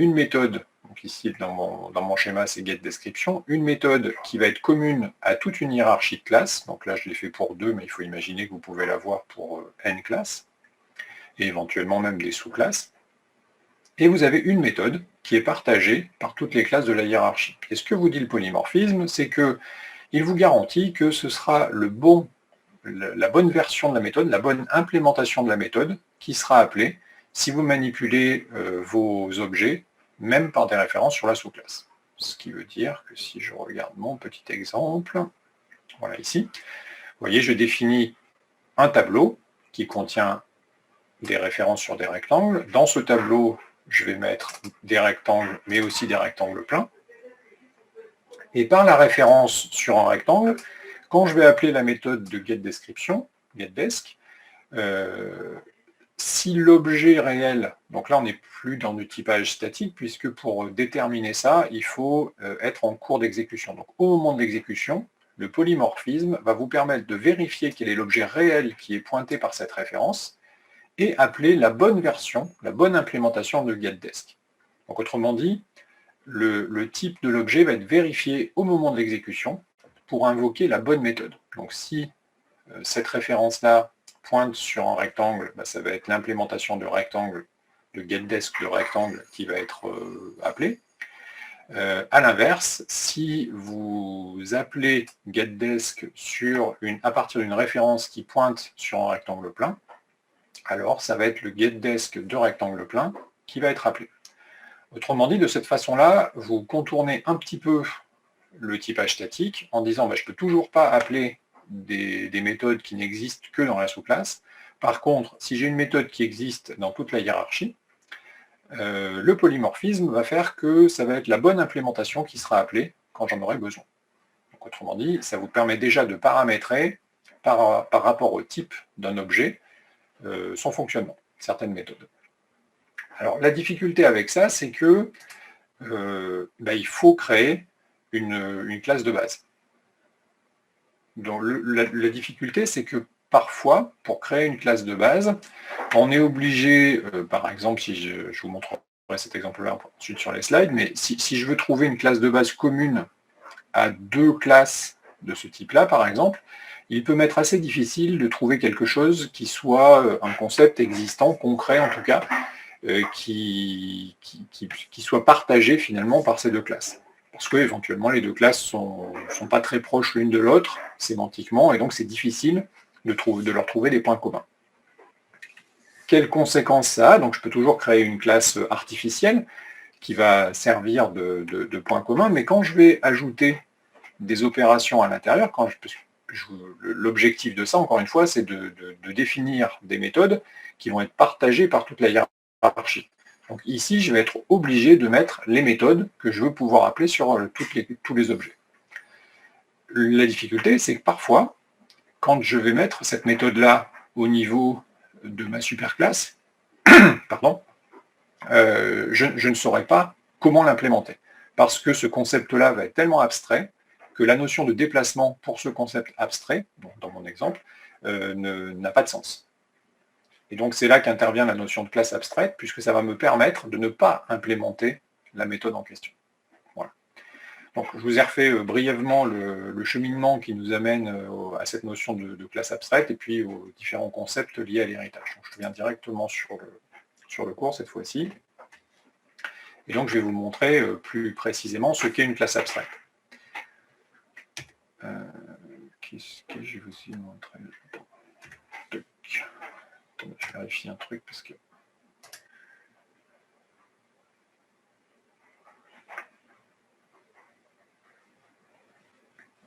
une méthode, donc ici dans mon schéma c'est getDescription, une méthode qui va être commune à toute une hiérarchie de classes, donc là je l'ai fait pour 2, mais il faut imaginer que vous pouvez l'avoir pour n classes, et éventuellement même des sous-classes. Et vous avez une méthode qui est partagée par toutes les classes de la hiérarchie. Et ce que vous dit le polymorphisme, c'est qu'il vous garantit que ce sera la bonne version de la méthode, la bonne implémentation de la méthode qui sera appelée si vous manipulez vos objets, même par des références sur la sous-classe. Ce qui veut dire que si je regarde mon petit exemple, voilà ici, vous voyez, je définis un tableau qui contient des références sur des rectangles. Dans ce tableau, je vais mettre des rectangles, mais aussi des rectangles pleins. Et par la référence sur un rectangle, quand je vais appeler la méthode de getDescription, getDesc, si l'objet réel, donc là on n'est plus dans du typage statique, puisque pour déterminer ça, il faut être en cours d'exécution. Donc au moment de l'exécution, le polymorphisme va vous permettre de vérifier quel est l'objet réel qui est pointé par cette référence, et appeler la bonne version, la bonne implémentation de getDesc. Donc autrement dit, le type de l'objet va être vérifié au moment de l'exécution pour invoquer la bonne méthode. Donc si cette référence-là pointe sur un rectangle, ça va être l'implémentation de rectangle, de getDesc de rectangle qui va être appelée. À l'inverse, si vous appelez getDesc à partir d'une référence qui pointe sur un rectangle plein, alors ça va être le getDesc de rectangle plein qui va être appelé. Autrement dit, de cette façon-là, vous contournez un petit peu le typage statique en disant je ne peux toujours pas appeler des méthodes qui n'existent que dans la sous-classe. Par contre, si j'ai une méthode qui existe dans toute la hiérarchie, le polymorphisme va faire que ça va être la bonne implémentation qui sera appelée quand j'en aurai besoin. Donc, autrement dit, ça vous permet déjà de paramétrer par rapport au type d'un objet son fonctionnement, certaines méthodes. Alors la difficulté avec ça, c'est que il faut créer une classe de base. Donc la difficulté, c'est que parfois, pour créer une classe de base, on est obligé, par exemple, si je vous montrerai cet exemple-là ensuite sur les slides, mais si je veux trouver une classe de base commune à 2 classes de ce type-là, par exemple, il peut m'être assez difficile de trouver quelque chose qui soit un concept existant, concret en tout cas, qui soit partagé finalement par ces 2 classes. Parce que éventuellement les 2 classes ne sont pas très proches l'une de l'autre sémantiquement, et donc c'est difficile de leur trouver des points communs. Quelles conséquences ça a? Donc je peux toujours créer une classe artificielle qui va servir de point commun, mais quand je vais ajouter des opérations à l'intérieur, l'objectif de ça, encore une fois, c'est de définir des méthodes qui vont être partagées par toute la hiérarchie. Donc ici, je vais être obligé de mettre les méthodes que je veux pouvoir appeler sur tous les objets. La difficulté, c'est que parfois, quand je vais mettre cette méthode-là au niveau de ma superclasse, pardon, je ne saurais pas comment l'implémenter. Parce que ce concept-là va être tellement abstrait que la notion de déplacement pour ce concept abstrait, donc dans mon exemple, n'a pas de sens. Et donc c'est là qu'intervient la notion de classe abstraite, puisque ça va me permettre de ne pas implémenter la méthode en question. Voilà. Donc je vous ai refait brièvement le cheminement qui nous amène à cette notion de classe abstraite et puis aux différents concepts liés à l'héritage. Donc je viens directement sur le cours cette fois-ci. Et donc je vais vous montrer plus précisément ce qu'est une classe abstraite. Qu'est-ce que je vais vous montrer? Je vérifie un truc parce que...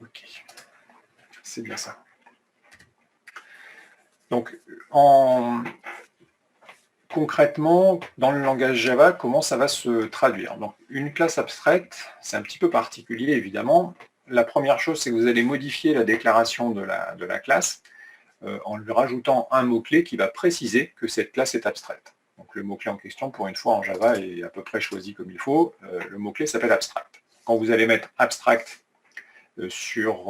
Ok, c'est bien ça. Donc, concrètement, dans le langage Java, comment ça va se traduire? Donc, une classe abstraite, c'est un petit peu particulier, évidemment. La première chose, c'est que vous allez modifier la déclaration de la classe en lui rajoutant un mot-clé qui va préciser que cette classe est abstraite. Donc, le mot-clé en question, pour une fois, en Java, est à peu près choisi comme il faut. Le mot-clé s'appelle abstract. Quand vous allez mettre abstract sur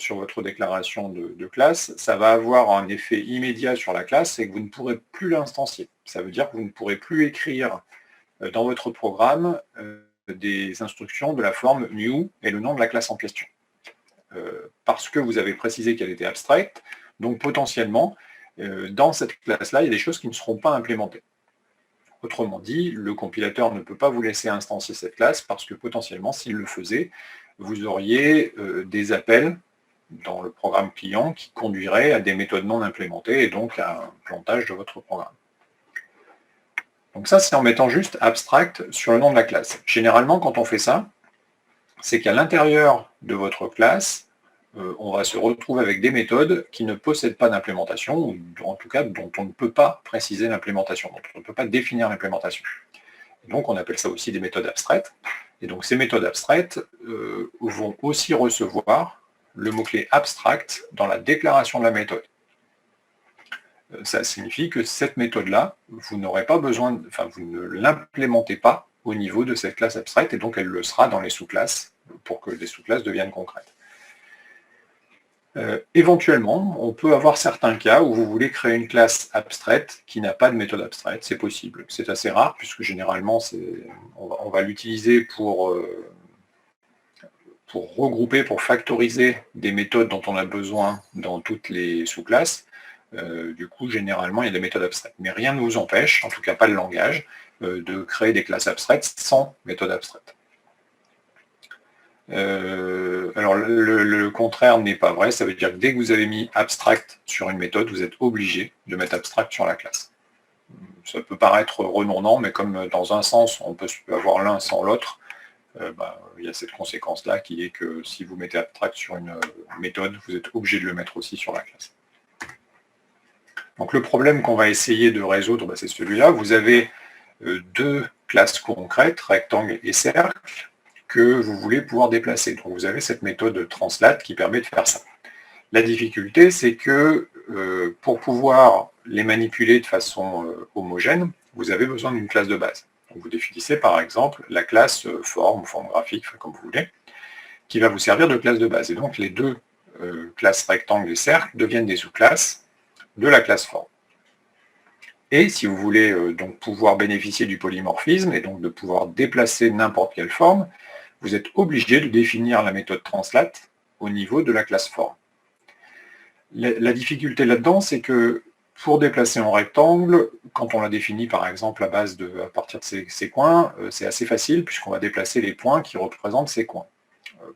votre déclaration de classe, ça va avoir un effet immédiat sur la classe, c'est que vous ne pourrez plus l'instancier. Ça veut dire que vous ne pourrez plus écrire dans votre programme des instructions de la forme new et le nom de la classe en question. Parce que vous avez précisé qu'elle était abstraite, donc potentiellement, dans cette classe-là, il y a des choses qui ne seront pas implémentées. Autrement dit, le compilateur ne peut pas vous laisser instancier cette classe parce que potentiellement, s'il le faisait, vous auriez des appels dans le programme client qui conduiraient à des méthodes non implémentées et donc à un plantage de votre programme. Donc ça, c'est en mettant juste abstract sur le nom de la classe. Généralement, quand on fait ça, c'est qu'à l'intérieur de votre classe, on va se retrouver avec des méthodes qui ne possèdent pas d'implémentation, ou en tout cas dont on ne peut pas préciser l'implémentation, dont on ne peut pas définir l'implémentation. Donc on appelle ça aussi des méthodes abstraites. Et donc ces méthodes abstraites vont aussi recevoir le mot-clé abstract dans la déclaration de la méthode. Ça signifie que cette méthode-là, vous n'aurez pas besoin, vous ne l'implémentez pas au niveau de cette classe abstraite, et donc elle le sera dans les sous-classes, pour que les sous-classes deviennent concrètes. Éventuellement, on peut avoir certains cas où vous voulez créer une classe abstraite qui n'a pas de méthode abstraite, c'est possible. C'est assez rare, puisque généralement, on va l'utiliser pour regrouper, pour factoriser des méthodes dont on a besoin dans toutes les sous-classes. Du coup, généralement, il y a des méthodes abstraites. Mais rien ne vous empêche, en tout cas pas le langage, de créer des classes abstraites sans méthode abstraite. Alors le contraire n'est pas vrai, ça veut dire que dès que vous avez mis abstract sur une méthode, vous êtes obligé de mettre abstract sur la classe. Ça peut paraître redondant, mais comme dans un sens, on peut avoir l'un sans l'autre, il y a cette conséquence-là qui est que si vous mettez abstract sur une méthode, vous êtes obligé de le mettre aussi sur la classe. Donc le problème qu'on va essayer de résoudre, c'est celui-là. Vous avez deux classes concrètes, rectangle et cercle, que vous voulez pouvoir déplacer. Donc vous avez cette méthode translate qui permet de faire ça. La difficulté, c'est que pour pouvoir les manipuler de façon homogène, vous avez besoin d'une classe de base. Donc vous définissez par exemple la classe forme graphique, comme vous voulez, qui va vous servir de classe de base. Et donc les deux classes rectangle et cercle deviennent des sous-classes de la classe forme. Et si vous voulez donc pouvoir bénéficier du polymorphisme et donc de pouvoir déplacer n'importe quelle forme, vous êtes obligé de définir la méthode translate au niveau de la classe forme. La difficulté là-dedans, c'est que pour déplacer en rectangle, quand on la définit par exemple à partir de ces coins, c'est assez facile puisqu'on va déplacer les points qui représentent ces coins.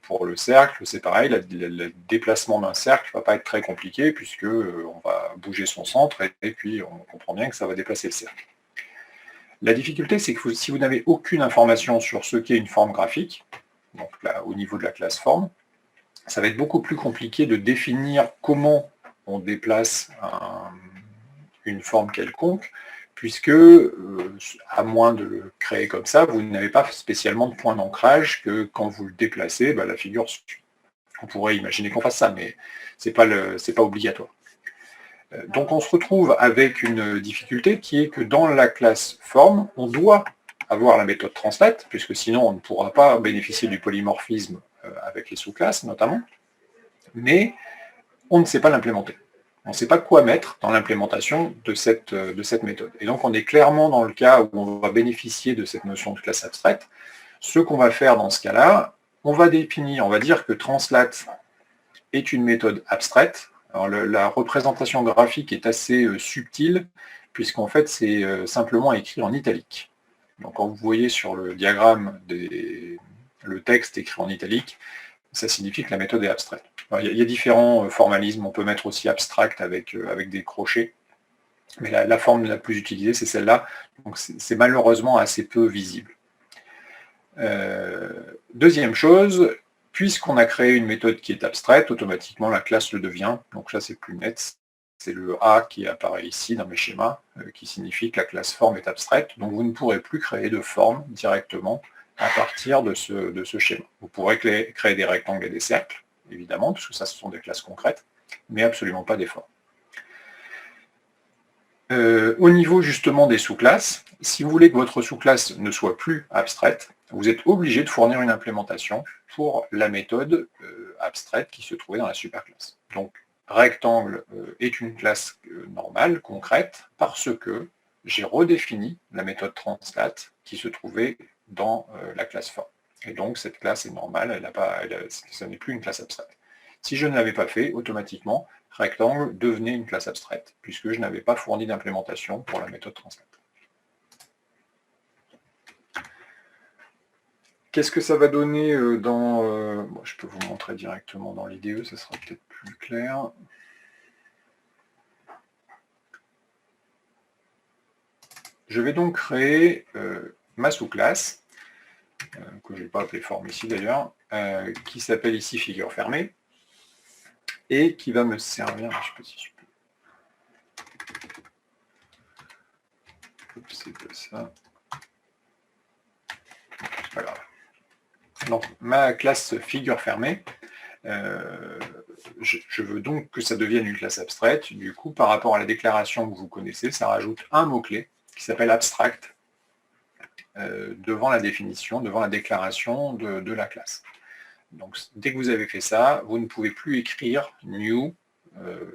Pour le cercle, c'est pareil, le déplacement d'un cercle ne va pas être très compliqué puisque on va bouger son centre et puis on comprend bien que ça va déplacer le cercle. La difficulté, c'est que si vous n'avez aucune information sur ce qu'est une forme graphique, donc là, au niveau de la classe forme, ça va être beaucoup plus compliqué de définir comment on déplace une forme quelconque, puisque, à moins de le créer comme ça, vous n'avez pas spécialement de point d'ancrage que quand vous le déplacez, la figure suit. On pourrait imaginer qu'on fasse ça, mais ce n'est pas obligatoire. Donc on se retrouve avec une difficulté qui est que dans la classe forme, on doit avoir la méthode translate, puisque sinon on ne pourra pas bénéficier du polymorphisme avec les sous-classes notamment, mais on ne sait pas l'implémenter. On ne sait pas quoi mettre dans l'implémentation de cette méthode. Et donc on est clairement dans le cas où on va bénéficier de cette notion de classe abstraite. Ce qu'on va faire dans ce cas-là, on va dire que translate est une méthode abstraite. Alors la représentation graphique est assez subtile, puisqu'en fait c'est simplement écrit en italique. Donc quand vous voyez sur le diagramme le texte écrit en italique, ça signifie que la méthode est abstraite. Alors, il y a différents formalismes, on peut mettre aussi abstract avec des crochets, mais la forme la plus utilisée c'est celle-là, donc c'est malheureusement assez peu visible. Deuxième chose, puisqu'on a créé une méthode qui est abstraite, automatiquement la classe le devient, donc là c'est plus net, c'est le A qui apparaît ici dans mes schémas, qui signifie que la classe forme est abstraite, donc vous ne pourrez plus créer de forme directement à partir de ce schéma. Vous pourrez créer des rectangles et des cercles, évidemment, puisque ça ce sont des classes concrètes, mais absolument pas des formes. Au niveau justement des sous-classes, si vous voulez que votre sous-classe ne soit plus abstraite, vous êtes obligé de fournir une implémentation pour la méthode abstraite qui se trouvait dans la superclasse. Donc rectangle est une classe normale, concrète, parce que j'ai redéfini la méthode translat qui se trouvait dans la classe form. Et donc cette classe est normale, ce n'est plus une classe abstraite. Si je ne l'avais pas fait, automatiquement, rectangle devenait une classe abstraite, puisque je n'avais pas fourni d'implémentation pour la méthode translat. Qu'est-ce que ça va donner dans... bon, je peux vous montrer directement dans l'IDE, ça sera peut-être plus clair. Je vais donc créer ma sous-classe, que je n'ai pas appelée forme ici d'ailleurs, qui s'appelle ici figure fermée, et qui va me servir, je ne sais pas si je peux... Oups, c'est pas ça. C'est pas grave. Donc, ma classe figure fermée, je veux donc que ça devienne une classe abstraite. Du coup, par rapport à la déclaration que vous connaissez, ça rajoute un mot-clé qui s'appelle abstract devant la définition, devant la déclaration de la classe. Donc, dès que vous avez fait ça, vous ne pouvez plus écrire new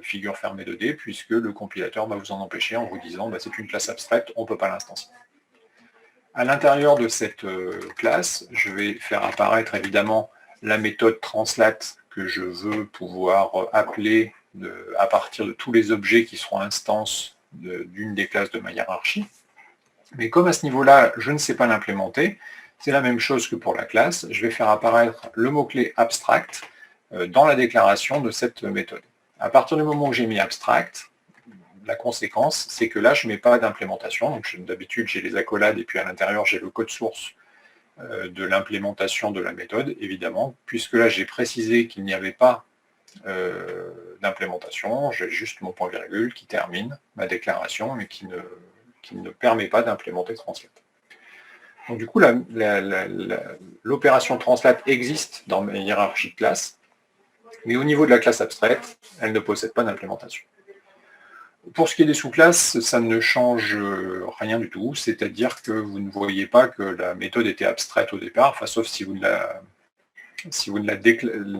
figure fermée 2D, puisque le compilateur va vous en empêcher en vous disant bah, c'est une classe abstraite, on ne peut pas l'instancier. À l'intérieur de cette classe, je vais faire apparaître évidemment la méthode translat que je veux pouvoir appeler à partir de tous les objets qui seront instances d'une des classes de ma hiérarchie. Mais comme à ce niveau-là, je ne sais pas l'implémenter, c'est la même chose que pour la classe. Je vais faire apparaître le mot-clé abstract dans la déclaration de cette méthode. À partir du moment où j'ai mis abstract, la conséquence, c'est que là, je ne mets pas d'implémentation. Donc d'habitude, j'ai les accolades et puis à l'intérieur, j'ai le code source de l'implémentation de la méthode, évidemment, puisque là, j'ai précisé qu'il n'y avait pas d'implémentation. J'ai juste mon point-virgule qui termine ma déclaration, mais qui ne permet pas d'implémenter translat. Donc du coup, l'opération translat existe dans mes hiérarchies de classes, mais au niveau de la classe abstraite, elle ne possède pas d'implémentation. Pour ce qui est des sous-classes, ça ne change rien du tout, c'est-à-dire que vous ne voyez pas que la méthode était abstraite au départ, enfin, sauf si vous ne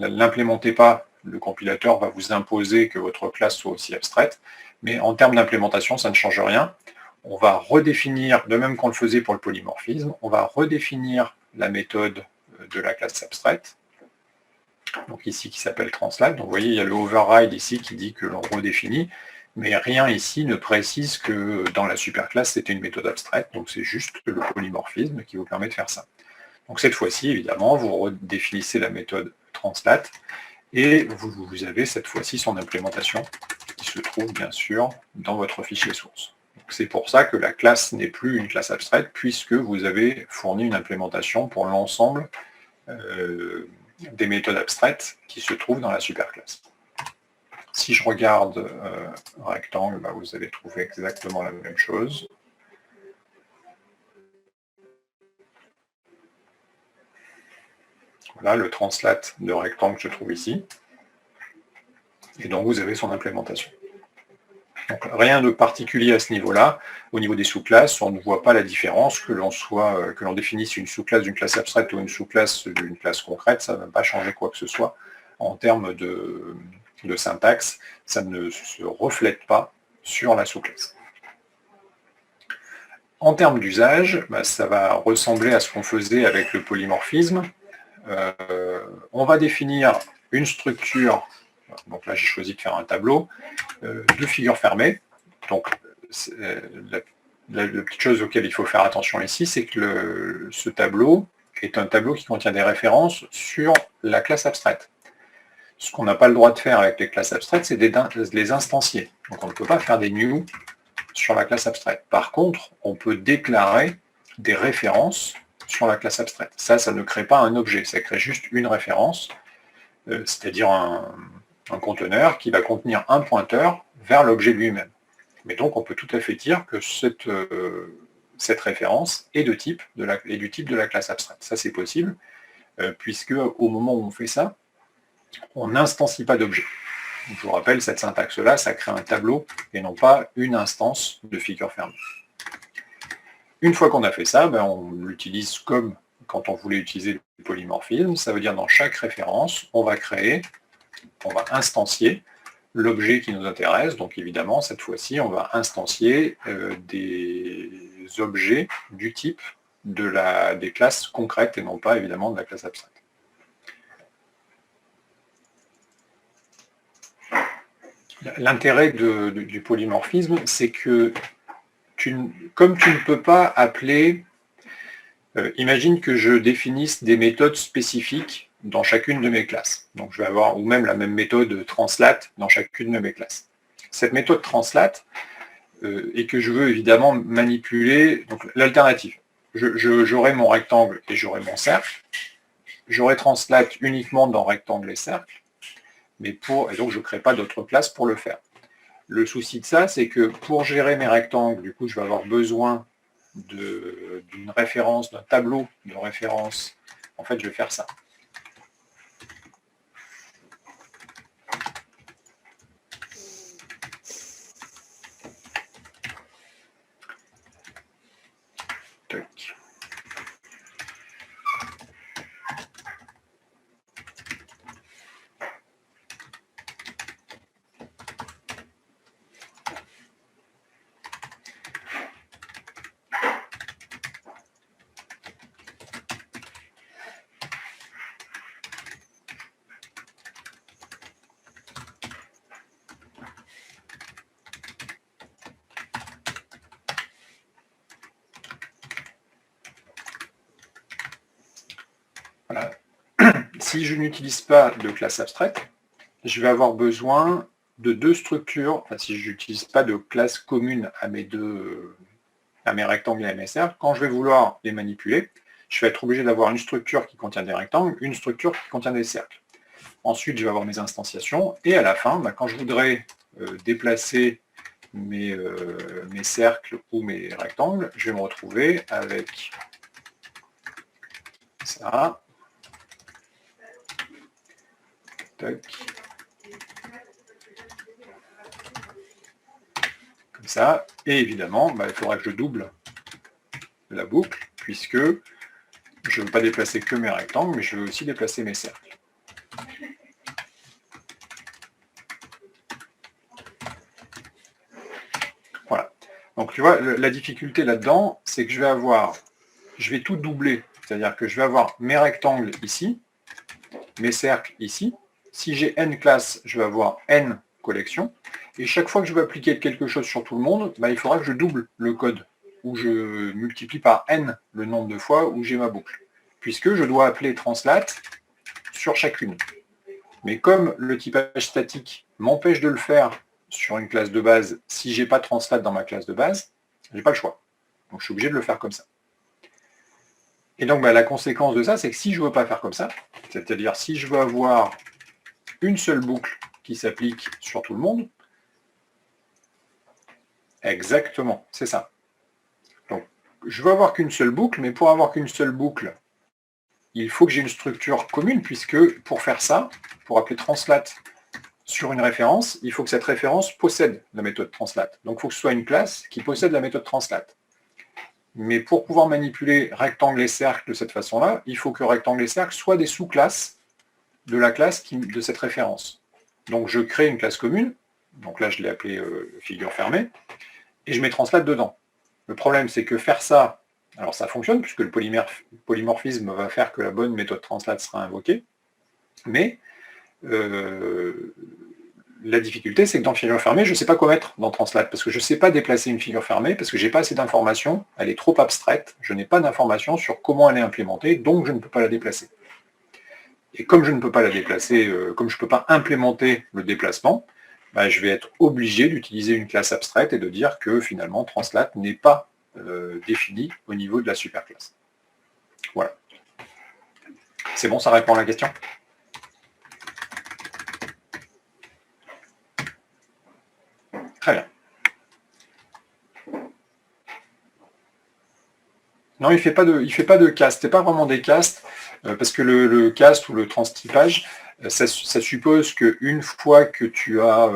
l'implémentez pas, le compilateur va vous imposer que votre classe soit aussi abstraite, mais en termes d'implémentation, ça ne change rien. On va redéfinir, de même qu'on le faisait pour le polymorphisme, on va redéfinir la méthode de la classe abstraite, donc ici qui s'appelle translat. Donc vous voyez, il y a le override ici qui dit que l'on redéfinit, mais rien ici ne précise que dans la superclasse, c'était une méthode abstraite, donc c'est juste le polymorphisme qui vous permet de faire ça. Donc cette fois-ci, évidemment, vous redéfinissez la méthode translat, et vous avez cette fois-ci son implémentation, qui se trouve bien sûr dans votre fichier source. C'est pour ça que la classe n'est plus une classe abstraite, puisque vous avez fourni une implémentation pour l'ensemble des méthodes abstraites qui se trouvent dans la superclasse. Si je regarde rectangle, bah, vous allez trouver exactement la même chose. Voilà, le translat de rectangle se trouve ici. Et donc vous avez son implémentation. Donc, rien de particulier à ce niveau-là. Au niveau des sous-classes, on ne voit pas la différence, que l'on définisse une sous-classe d'une classe abstraite ou une sous-classe d'une classe concrète, ça ne va pas changer quoi que ce soit en termes de syntaxe, ça ne se reflète pas sur la sous-classe. En termes d'usage, bah, ça va ressembler à ce qu'on faisait avec le polymorphisme. On va définir une structure, donc là j'ai choisi de faire un tableau, de figures fermées. Donc la petite chose auquel il faut faire attention ici, c'est que ce tableau est un tableau qui contient des références sur la classe abstraite. Ce qu'on n'a pas le droit de faire avec les classes abstraites, c'est de les instancier. Donc on ne peut pas faire des new sur la classe abstraite. Par contre, on peut déclarer des références sur la classe abstraite. Ça ne crée pas un objet, ça crée juste une référence, c'est-à-dire un conteneur qui va contenir un pointeur vers l'objet lui-même. Mais donc on peut tout à fait dire que cette référence est du type de la classe abstraite. Ça c'est possible, puisque au moment où on fait ça, on n'instancie pas d'objet. Je vous rappelle, cette syntaxe-là, ça crée un tableau et non pas une instance de figure fermée. Une fois qu'on a fait ça, ben, on l'utilise comme quand on voulait utiliser le polymorphisme. Ça veut dire dans chaque référence, on va instancier l'objet qui nous intéresse. Donc évidemment, cette fois-ci, on va instancier des objets du type des classes concrètes et non pas évidemment de la classe abstraite. L'intérêt du polymorphisme, c'est que comme tu ne peux pas appeler, imagine que je définisse des méthodes spécifiques dans chacune de mes classes. Donc je vais avoir, ou même la même méthode translate dans chacune de mes classes. Cette méthode translate, et que je veux évidemment manipuler, donc l'alternative. J'aurai mon rectangle et j'aurai mon cercle. J'aurai translate uniquement dans rectangle et cercle, et donc je ne crée pas d'autres classes pour le faire. Le souci de ça, c'est que pour gérer mes rectangles, du coup, je vais avoir besoin d'une référence, d'un tableau de référence. En fait, je vais faire ça. Tac. Voilà. Si je n'utilise pas de classe abstraite, je vais avoir besoin de deux structures, enfin si je n'utilise pas de classe commune à mes rectangles et à mes cercles, quand je vais vouloir les manipuler, je vais être obligé d'avoir une structure qui contient des rectangles, une structure qui contient des cercles. Ensuite, je vais avoir mes instanciations, et à la fin, quand je voudrais déplacer mes cercles ou mes rectangles, je vais me retrouver avec ça. Tac. Comme ça. Et évidemment, il faudra que je double la boucle, puisque je ne veux pas déplacer que mes rectangles, mais je veux aussi déplacer mes cercles. Voilà. Donc tu vois, la difficulté là-dedans, c'est que je vais tout doubler. C'est-à-dire que je vais avoir mes rectangles ici, mes cercles ici. Si j'ai n classes, je vais avoir n collections. Et chaque fois que je veux appliquer quelque chose sur tout le monde, il faudra que je double le code, ou je multiplie par n le nombre de fois où j'ai ma boucle, puisque je dois appeler translate sur chacune. Mais comme le typage statique m'empêche de le faire sur une classe de base, si je n'ai pas translate dans ma classe de base, je n'ai pas le choix. Donc je suis obligé de le faire comme ça. Et donc la conséquence de ça, c'est que si je ne veux pas faire comme ça, c'est-à-dire si je veux avoir une seule boucle qui s'applique sur tout le monde, exactement, c'est ça. Donc je veux avoir qu'une seule boucle, mais pour avoir qu'une seule boucle, il faut que j'ai une structure commune, puisque pour faire ça, pour appeler translate sur une référence, il faut que cette référence possède la méthode translate. Donc il faut que ce soit une classe qui possède la méthode translate. Mais pour pouvoir manipuler rectangle et cercle de cette façon-là, il faut que rectangle et cercle soient des sous-classes de la classe de cette référence. Donc je crée une classe commune, donc là je l'ai appelée figure fermée, et je mets translate dedans. Le problème, c'est que faire ça, alors ça fonctionne, puisque le polymorphisme va faire que la bonne méthode translate sera invoquée, mais la difficulté, c'est que dans figure fermée, je ne sais pas quoi mettre dans translate, parce que je ne sais pas déplacer une figure fermée, parce que je n'ai pas assez d'informations, elle est trop abstraite, je n'ai pas d'informations sur comment elle est implémentée, donc je ne peux pas la déplacer. Et comme je ne peux pas la déplacer, comme je ne peux pas implémenter le déplacement, je vais être obligé d'utiliser une classe abstraite et de dire que finalement translate n'est pas défini au niveau de la superclasse. Voilà. C'est bon, ça répond à la question ? Très bien. Non, il ne fait pas de cast. C'est pas vraiment des castes, parce que le cast ou le transtypage, ça suppose qu'une fois que tu as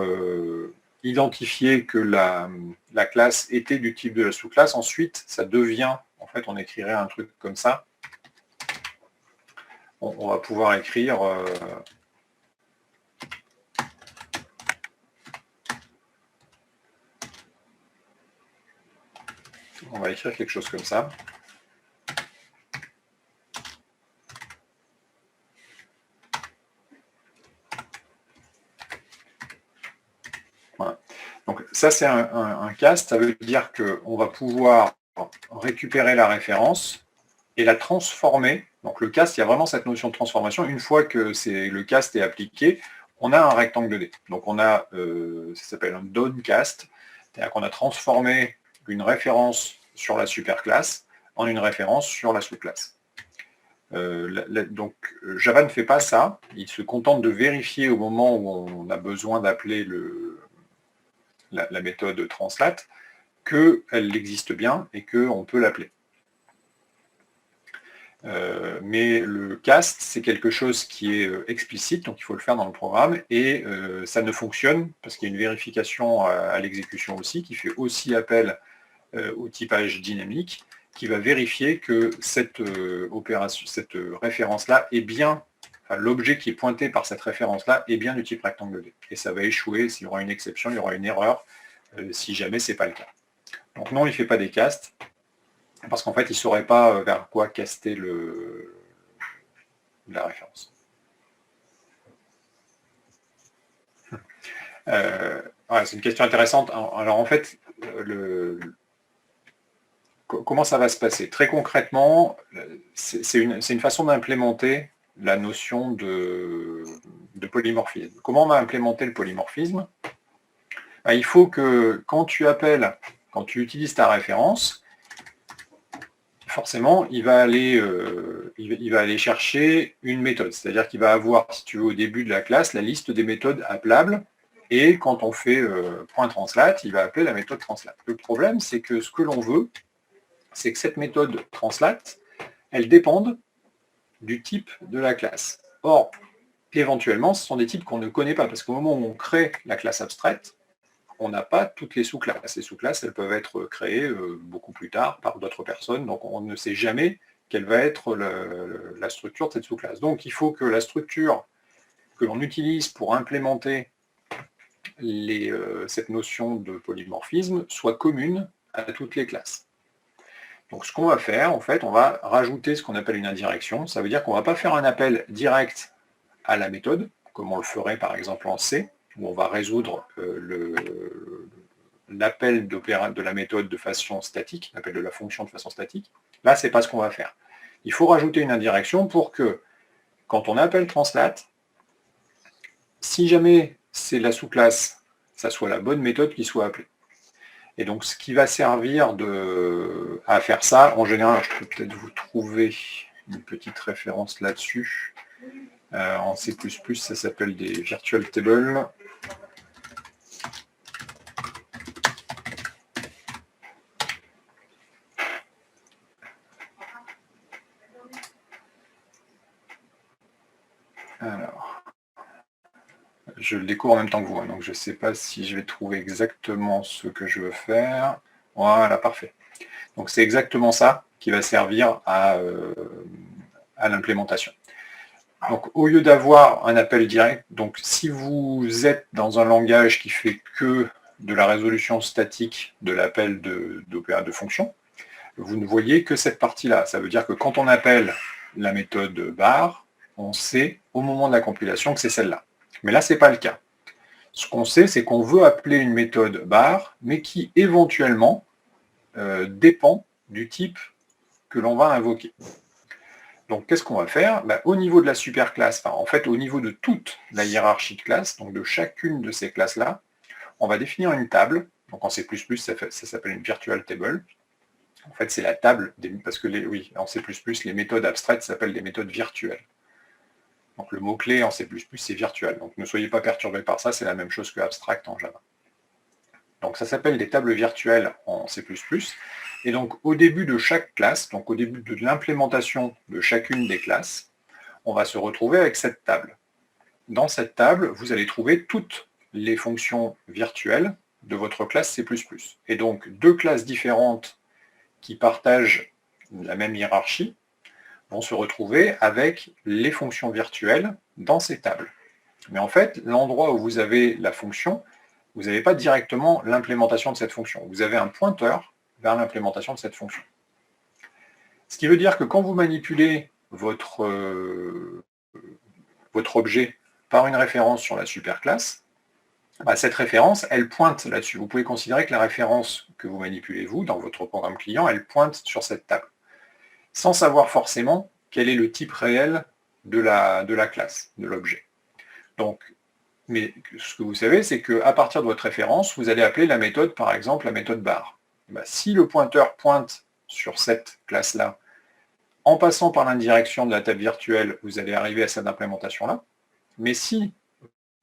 identifié que la classe était du type de la sous-classe, ensuite ça devient, en fait on écrirait un truc comme ça. On va pouvoir écrire On va écrire quelque chose comme ça. Voilà. Donc ça, c'est un cast. Ça veut dire qu'on va pouvoir récupérer la référence et la transformer. Donc le cast, il y a vraiment cette notion de transformation. Une fois que le cast est appliqué, on a un rectangle 2D. Donc on a, ça s'appelle un downcast, c'est-à-dire qu'on a transformé une référence sur la superclasse en une référence sur la sous-classe. Donc Java ne fait pas ça, il se contente de vérifier au moment où on a besoin d'appeler la méthode translate qu'elle existe bien et qu'on peut l'appeler. Mais le cast, c'est quelque chose qui est explicite, donc il faut le faire dans le programme, et ça ne fonctionne, parce qu'il y a une vérification à l'exécution aussi, qui fait aussi appel au typage dynamique, qui va vérifier que cette référence-là est bien, enfin, l'objet qui est pointé par cette référence-là est bien du type rectangle 2D. Et ça va échouer, s'il y aura une exception, il y aura une erreur, si jamais ce n'est pas le cas. Donc non, il ne fait pas des castes, parce qu'en fait, il ne saurait pas vers quoi caster la référence. Ouais, c'est une question intéressante. Alors en fait, comment ça va se passer? Très concrètement, c'est une façon d'implémenter la notion de polymorphisme. Comment on va implémenter le polymorphisme? Il faut que quand tu utilises ta référence, forcément, il va aller chercher une méthode. C'est-à-dire qu'il va avoir, si tu veux, au début de la classe, la liste des méthodes appelables. Et quand on fait .translate, il va appeler la méthode translate. Le problème, c'est que ce que l'on veut, c'est que cette méthode translate, elle dépende du type de la classe. Or, éventuellement, ce sont des types qu'on ne connaît pas, parce qu'au moment où on crée la classe abstraite, on n'a pas toutes les sous-classes. Les sous-classes, elles peuvent être créées beaucoup plus tard par d'autres personnes, donc on ne sait jamais quelle va être la structure de cette sous-classe. Donc il faut que la structure que l'on utilise pour implémenter cette notion de polymorphisme soit commune à toutes les classes. Donc ce qu'on va faire, en fait, on va rajouter ce qu'on appelle une indirection. Ça veut dire qu'on ne va pas faire un appel direct à la méthode, comme on le ferait par exemple en C, où on va résoudre l'appel de la méthode de façon statique, l'appel de la fonction de façon statique. Là, ce n'est pas ce qu'on va faire. Il faut rajouter une indirection pour que, quand on appelle translate, si jamais c'est la sous-classe, ça soit la bonne méthode qui soit appelée. Et donc, ce qui va servir à faire ça, en général, je peux peut-être vous trouver une petite référence là-dessus. En C++, ça s'appelle des virtual tables. Alors, je le découvre en même temps que vous, hein, donc je ne sais pas si je vais trouver exactement ce que je veux faire. Voilà, parfait. Donc c'est exactement ça qui va servir à l'implémentation. Donc au lieu d'avoir un appel direct, donc si vous êtes dans un langage qui fait que de la résolution statique de l'appel de fonction, vous ne voyez que cette partie-là. Ça veut dire que quand on appelle la méthode bar, on sait au moment de la compilation que c'est celle-là. Mais là, ce n'est pas le cas. Ce qu'on sait, c'est qu'on veut appeler une méthode bar, mais qui éventuellement dépend du type que l'on va invoquer. Donc, qu'est-ce qu'on va faire? Au niveau de la superclasse, en fait, au niveau de toute la hiérarchie de classes, donc de chacune de ces classes-là, on va définir une table. Donc, en C++, ça s'appelle une virtual table. En fait, c'est la table, parce que en C++, les méthodes abstraites s'appellent des méthodes virtuelles. Donc, le mot-clé en C++, c'est virtuel. Donc, ne soyez pas perturbés par ça, c'est la même chose que abstract en Java. Donc, ça s'appelle des tables virtuelles en C++. Et donc, au début de chaque classe, donc au début de l'implémentation de chacune des classes, on va se retrouver avec cette table. Dans cette table, vous allez trouver toutes les fonctions virtuelles de votre classe C++. Et donc, deux classes différentes qui partagent la même hiérarchie vont se retrouver avec les fonctions virtuelles dans ces tables. Mais en fait, l'endroit où vous avez la fonction, vous n'avez pas directement l'implémentation de cette fonction. Vous avez un pointeur vers l'implémentation de cette fonction. Ce qui veut dire que quand vous manipulez votre objet par une référence sur la superclasse, cette référence, elle pointe là-dessus. Vous pouvez considérer que la référence que vous manipulez, vous, dans votre programme client, elle pointe sur cette table, sans savoir forcément quel est le type réel de la classe, de l'objet. Donc, mais ce que vous savez, c'est qu'à partir de votre référence, vous allez appeler la méthode, par exemple, la méthode bar. Si le pointeur pointe sur cette classe-là, en passant par l'indirection de la table virtuelle, vous allez arriver à cette implémentation-là. Mais si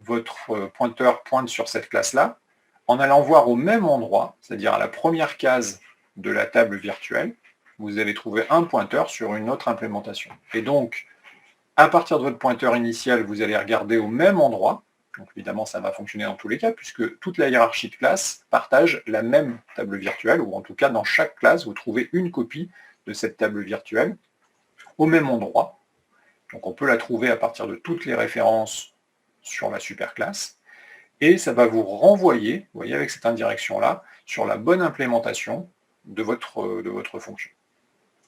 votre pointeur pointe sur cette classe-là, en allant voir au même endroit, c'est-à-dire à la première case de la table virtuelle, vous allez trouver un pointeur sur une autre implémentation. Et donc, à partir de votre pointeur initial, vous allez regarder au même endroit. Donc évidemment, ça va fonctionner dans tous les cas, puisque toute la hiérarchie de classes partage la même table virtuelle, ou en tout cas, dans chaque classe, vous trouvez une copie de cette table virtuelle au même endroit. Donc on peut la trouver à partir de toutes les références sur la superclasse, et ça va vous renvoyer, vous voyez, avec cette indirection-là, sur la bonne implémentation de votre fonction.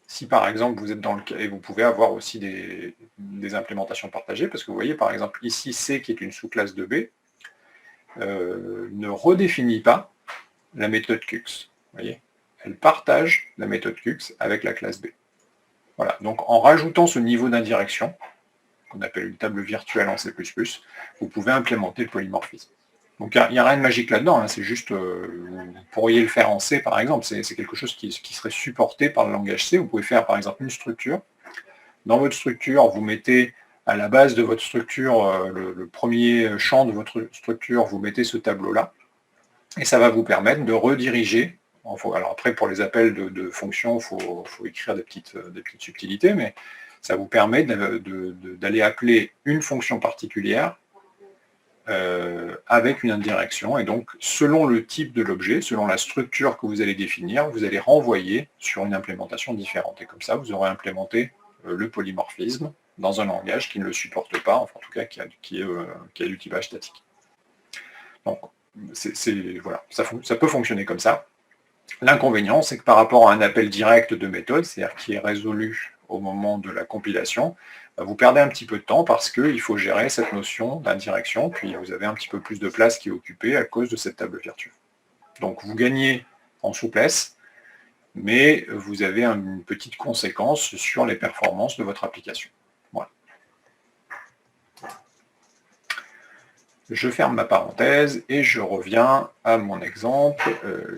Si par exemple vous êtes dans le cas, et vous pouvez avoir aussi des implémentations partagées, parce que vous voyez par exemple ici C qui est une sous-classe de B, ne redéfinit pas la méthode CUX. Vous voyez, elle partage la méthode CUX avec la classe B. Voilà, donc en rajoutant ce niveau d'indirection, qu'on appelle une table virtuelle en C++, vous pouvez implémenter le polymorphisme. Donc il n'y a rien de magique là-dedans, hein, c'est juste, vous pourriez le faire en C par exemple, c'est quelque chose qui serait supporté par le langage C. Vous pouvez faire par exemple une structure. Dans votre structure, vous mettez à la base de votre structure, le premier champ de votre structure, vous mettez ce tableau-là, et ça va vous permettre de rediriger. Alors après, pour les appels de fonctions, il faut écrire des petites subtilités, mais ça vous permet d'aller appeler une fonction particulière avec une indirection, et donc selon le type de l'objet, selon la structure que vous allez définir, vous allez renvoyer sur une implémentation différente. Et comme ça, vous aurez implémenté le polymorphisme dans un langage qui ne le supporte pas, enfin en tout cas qui a du typage statique. Donc voilà, ça peut fonctionner comme ça. L'inconvénient, c'est que par rapport à un appel direct de méthode, c'est-à-dire qui est résolu au moment de la compilation, vous perdez un petit peu de temps parce qu'il faut gérer cette notion d'indirection, puis vous avez un petit peu plus de place qui est occupée à cause de cette table virtuelle. Donc vous gagnez en souplesse, mais vous avez une petite conséquence sur les performances de votre application. Voilà. Je ferme ma parenthèse et je reviens à mon exemple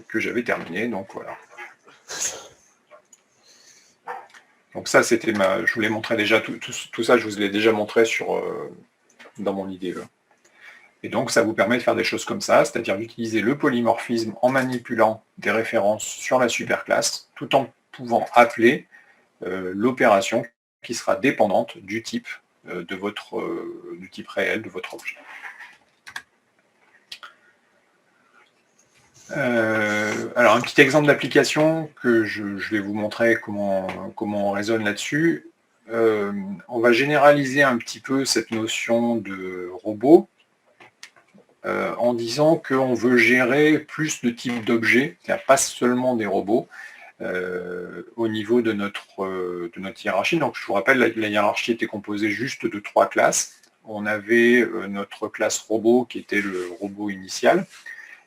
que j'avais terminé. Donc voilà. Donc ça, c'était je vous l'ai montré déjà, tout ça, je vous l'ai déjà montré dans mon IDE. Et donc, ça vous permet de faire des choses comme ça, c'est-à-dire d'utiliser le polymorphisme en manipulant des références sur la superclasse, tout en pouvant appeler l'opération qui sera dépendante du type du type réel de votre objet. Alors un petit exemple d'application que je vais vous montrer comment on raisonne là-dessus. On va généraliser un petit peu cette notion de robot en disant qu'on veut gérer plus de types d'objets, c'est-à-dire pas seulement des robots, au niveau de notre hiérarchie. Donc je vous rappelle, la hiérarchie était composée juste de 3 classes. On avait notre classe robot qui était le robot initial.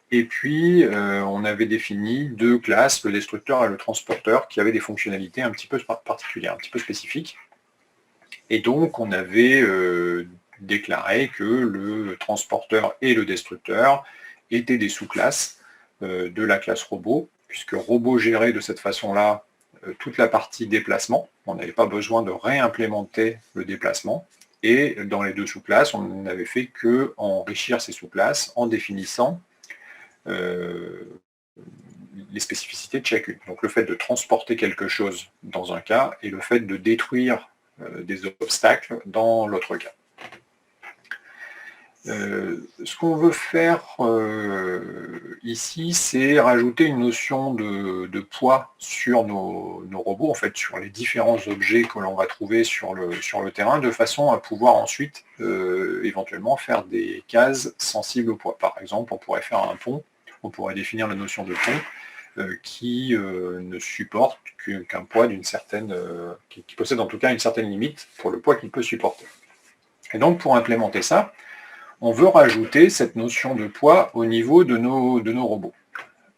Et puis, on avait défini 2 classes, le destructeur et le transporteur, qui avaient des fonctionnalités un petit peu particulières, un petit peu spécifiques. Et donc, on avait déclaré que le transporteur et le destructeur étaient des sous-classes de la classe robot, puisque robot gérait de cette façon-là toute la partie déplacement. On n'avait pas besoin de réimplémenter le déplacement. Et dans les 2 sous-classes, on n'avait fait qu'enrichir ces sous-classes en définissant les spécificités de chacune. Donc le fait de transporter quelque chose dans un cas et le fait de détruire des obstacles dans l'autre cas. Ce qu'on veut faire ici, c'est rajouter une notion de poids sur nos robots, en fait, sur les différents objets que l'on va trouver sur le terrain, de façon à pouvoir ensuite éventuellement faire des cases sensibles au poids. Par exemple, on pourrait faire un pont, on pourrait définir la notion de pont, qui ne supporte qu'un poids d'une certaine... qui possède en tout cas une certaine limite pour le poids qu'il peut supporter. Et donc pour implémenter ça, on veut rajouter cette notion de poids au niveau de nos robots.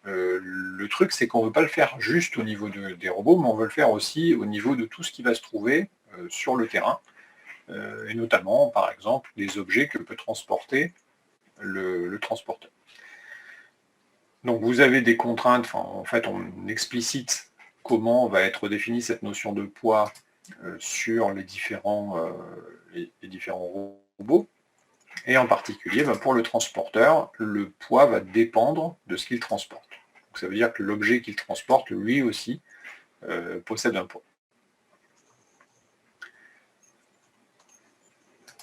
Le truc, c'est qu'on ne veut pas le faire juste au niveau des robots, mais on veut le faire aussi au niveau de tout ce qui va se trouver sur le terrain, et notamment, par exemple, des objets que peut transporter le transporteur. Donc vous avez des contraintes, en fait on explicite comment va être définie cette notion de poids sur les différents robots. Et en particulier, pour le transporteur, le poids va dépendre de ce qu'il transporte. Donc ça veut dire que l'objet qu'il transporte, lui aussi, possède un poids.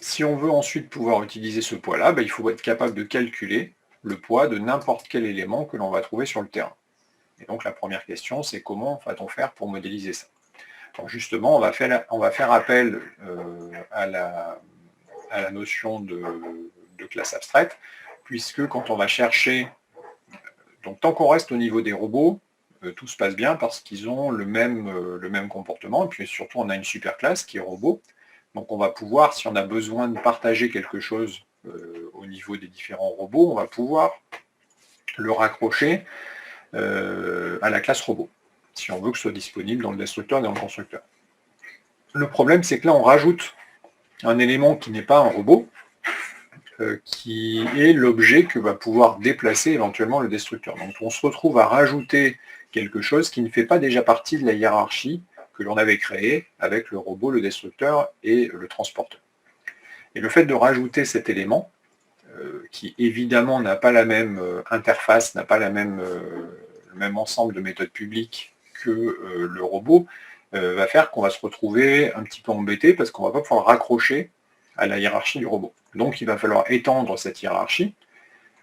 Si on veut ensuite pouvoir utiliser ce poids-là, il faut être capable de calculer le poids de n'importe quel élément que l'on va trouver sur le terrain. Et donc la première question, c'est comment va-t-on faire pour modéliser ça? Alors justement, on va faire appel à la notion de classe abstraite, puisque quand on va chercher, donc tant qu'on reste au niveau des robots, tout se passe bien parce qu'ils ont le même comportement, et puis surtout on a une super classe qui est robot, donc on va pouvoir, si on a besoin de partager quelque chose au niveau des différents robots, on va pouvoir le raccrocher à la classe robot, si on veut que ce soit disponible dans le destructeur et dans le constructeur. Le problème, c'est que là, on rajoute un élément qui n'est pas un robot, qui est l'objet que va pouvoir déplacer éventuellement le destructeur. Donc on se retrouve à rajouter quelque chose qui ne fait pas déjà partie de la hiérarchie que l'on avait créée avec le robot, le destructeur et le transporteur. Et le fait de rajouter cet élément, qui évidemment n'a pas la même interface, n'a pas le même ensemble de méthodes publiques que le robot, va faire qu'on va se retrouver un petit peu embêté parce qu'on ne va pas pouvoir raccrocher à la hiérarchie du robot. Donc il va falloir étendre cette hiérarchie.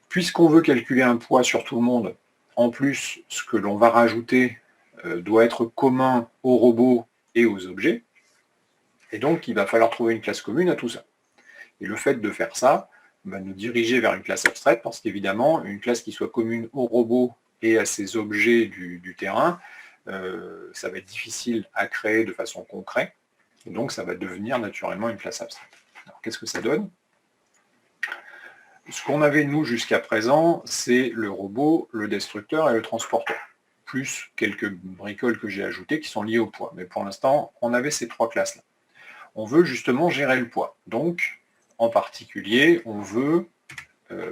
Puisqu'on veut calculer un poids sur tout le monde, en plus, ce que l'on va rajouter doit être commun aux robots et aux objets. Et donc il va falloir trouver une classe commune à tout ça. Et le fait de faire ça va nous diriger vers une classe abstraite, parce qu'évidemment, une classe qui soit commune aux robots et à ces objets du terrain, ça va être difficile à créer de façon concrète, et donc ça va devenir naturellement une classe abstraite. Alors qu'est-ce que ça donne? Ce qu'on avait, nous, jusqu'à présent, c'est le robot, le destructeur et le transporteur, plus quelques bricoles que j'ai ajoutées qui sont liées au poids. Mais pour l'instant, on avait ces trois classes-là. On veut justement gérer le poids. Donc, en particulier, on veut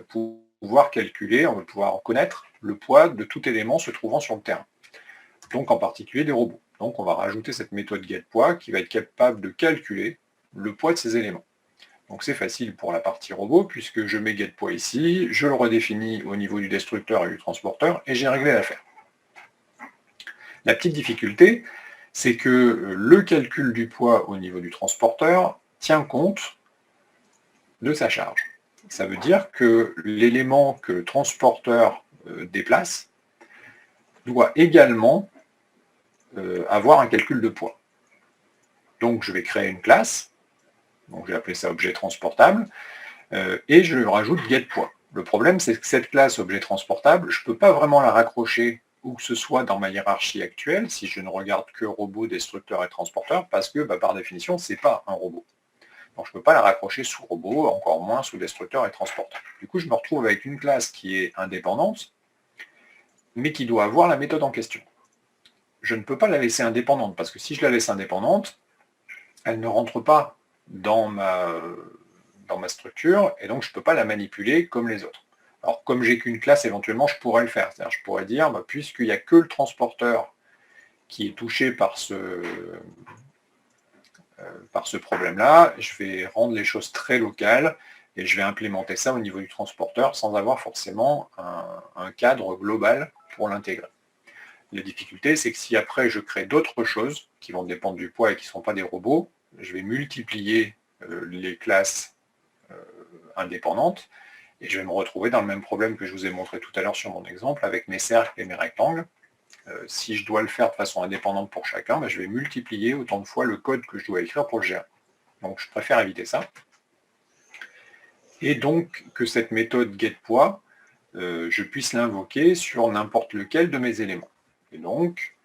pouvoir calculer, on veut pouvoir connaître le poids de tout élément se trouvant sur le terrain. Donc, en particulier des robots. Donc, on va rajouter cette méthode getPoids qui va être capable de calculer le poids de ces éléments. Donc c'est facile pour la partie robot, puisque je mets getPoids ici, je le redéfinis au niveau du destructeur et du transporteur, et j'ai réglé l'affaire. La petite difficulté, c'est que le calcul du poids au niveau du transporteur tient compte de sa charge. Ça veut dire que l'élément que le transporteur déplace doit également avoir un calcul de poids. Donc je vais créer une classe, donc je vais appeler ça objet transportable, et je rajoute getPoids. Le problème, c'est que cette classe objet transportable, je ne peux pas vraiment la raccrocher où que ce soit dans ma hiérarchie actuelle, si je ne regarde que robot, destructeur et transporteur, parce que par définition, ce n'est pas un robot. Donc je ne peux pas la raccrocher sous robot, encore moins sous destructeur et transporteur. Du coup, je me retrouve avec une classe qui est indépendante, mais qui doit avoir la méthode en question. Je ne peux pas la laisser indépendante, parce que si je la laisse indépendante, elle ne rentre pas dans ma structure, et donc je ne peux pas la manipuler comme les autres. Alors comme j'ai qu'une classe, éventuellement je pourrais le faire, c'est-à-dire je pourrais dire, puisqu'il n'y a que le transporteur qui est touché par ce problème-là, je vais rendre les choses très locales, et je vais implémenter ça au niveau du transporteur sans avoir forcément un cadre global pour l'intégrer. La difficulté, c'est que si après je crée d'autres choses qui vont dépendre du poids et qui ne sont pas des robots, je vais multiplier les classes indépendantes, et je vais me retrouver dans le même problème que je vous ai montré tout à l'heure sur mon exemple, avec mes cercles et mes rectangles. Si je dois le faire de façon indépendante pour chacun, je vais multiplier autant de fois le code que je dois écrire pour le gérer. Donc je préfère éviter ça. Et donc que cette méthode getPoids, je puisse l'invoquer sur n'importe lequel de mes éléments. Et donc,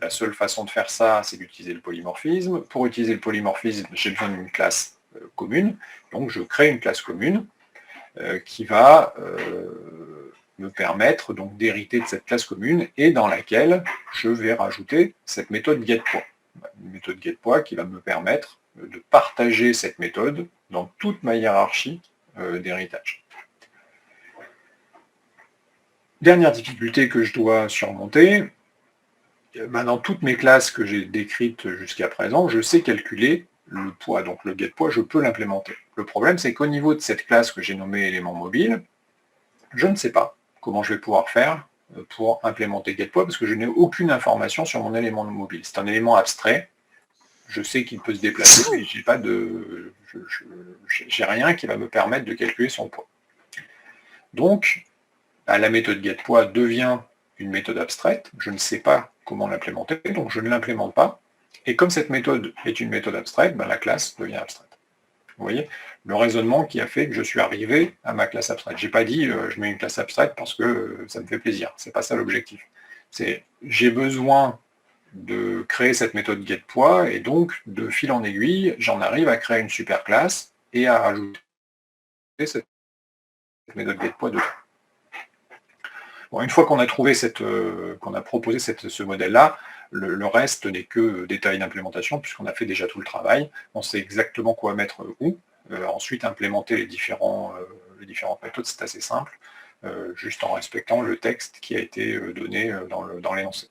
la seule façon de faire ça, c'est d'utiliser le polymorphisme. Pour utiliser le polymorphisme, j'ai besoin d'une classe commune. Donc, je crée une classe commune qui va me permettre donc d'hériter de cette classe commune et dans laquelle je vais rajouter cette méthode getPoids. Une méthode getPoids qui va me permettre de partager cette méthode dans toute ma hiérarchie d'héritage. Dernière difficulté que je dois surmonter, dans toutes mes classes que j'ai décrites jusqu'à présent, je sais calculer le poids. Donc le getPoids, je peux l'implémenter. Le problème, c'est qu'au niveau de cette classe que j'ai nommée élément mobile, je ne sais pas comment je vais pouvoir faire pour implémenter getPoids parce que je n'ai aucune information sur mon élément mobile. C'est un élément abstrait. Je sais qu'il peut se déplacer, mais j'ai pas de, j'ai rien qui va me permettre de calculer son poids. Donc, la méthode getPoids devient une méthode abstraite. Je ne sais pas comment l'implémenter, donc je ne l'implémente pas. Et comme cette méthode est une méthode abstraite, la classe devient abstraite. Vous voyez le raisonnement qui a fait que je suis arrivé à ma classe abstraite. Je n'ai pas dit je mets une classe abstraite parce que ça me fait plaisir. C'est pas ça l'objectif. C'est j'ai besoin de créer cette méthode getPoids et donc de fil en aiguille, j'en arrive à créer une super classe et à rajouter cette méthode getPoids dedans. Bon, une fois qu'on a trouvé qu'on a proposé ce modèle-là, le reste n'est que détail d'implémentation, puisqu'on a fait déjà tout le travail. On sait exactement quoi mettre où. Ensuite, implémenter les différentes méthodes, c'est assez simple, juste en respectant le texte qui a été donné dans l'énoncé.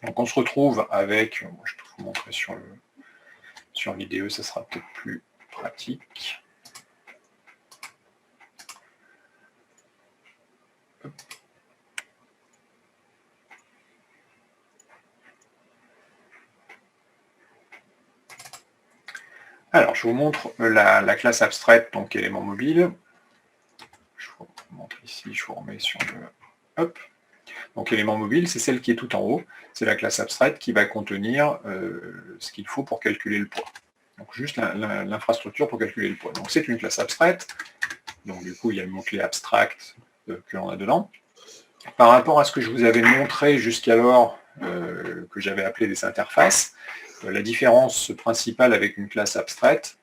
Donc on se retrouve avec, je peux vous montrer sur l'IDE, ça sera peut-être plus pratique. Hop. Alors, je vous montre la classe abstraite, donc élément mobile. Je vous montre ici, je vous remets sur le... Hop. Donc élément mobile, c'est celle qui est tout en haut. C'est la classe abstraite qui va contenir ce qu'il faut pour calculer le poids. Donc juste l'infrastructure pour calculer le poids. Donc c'est une classe abstraite. Donc du coup, il y a le mot-clé abstract que l'on a dedans. Par rapport à ce que je vous avais montré jusqu'alors, que j'avais appelé des interfaces, la différence principale avec une classe abstraite,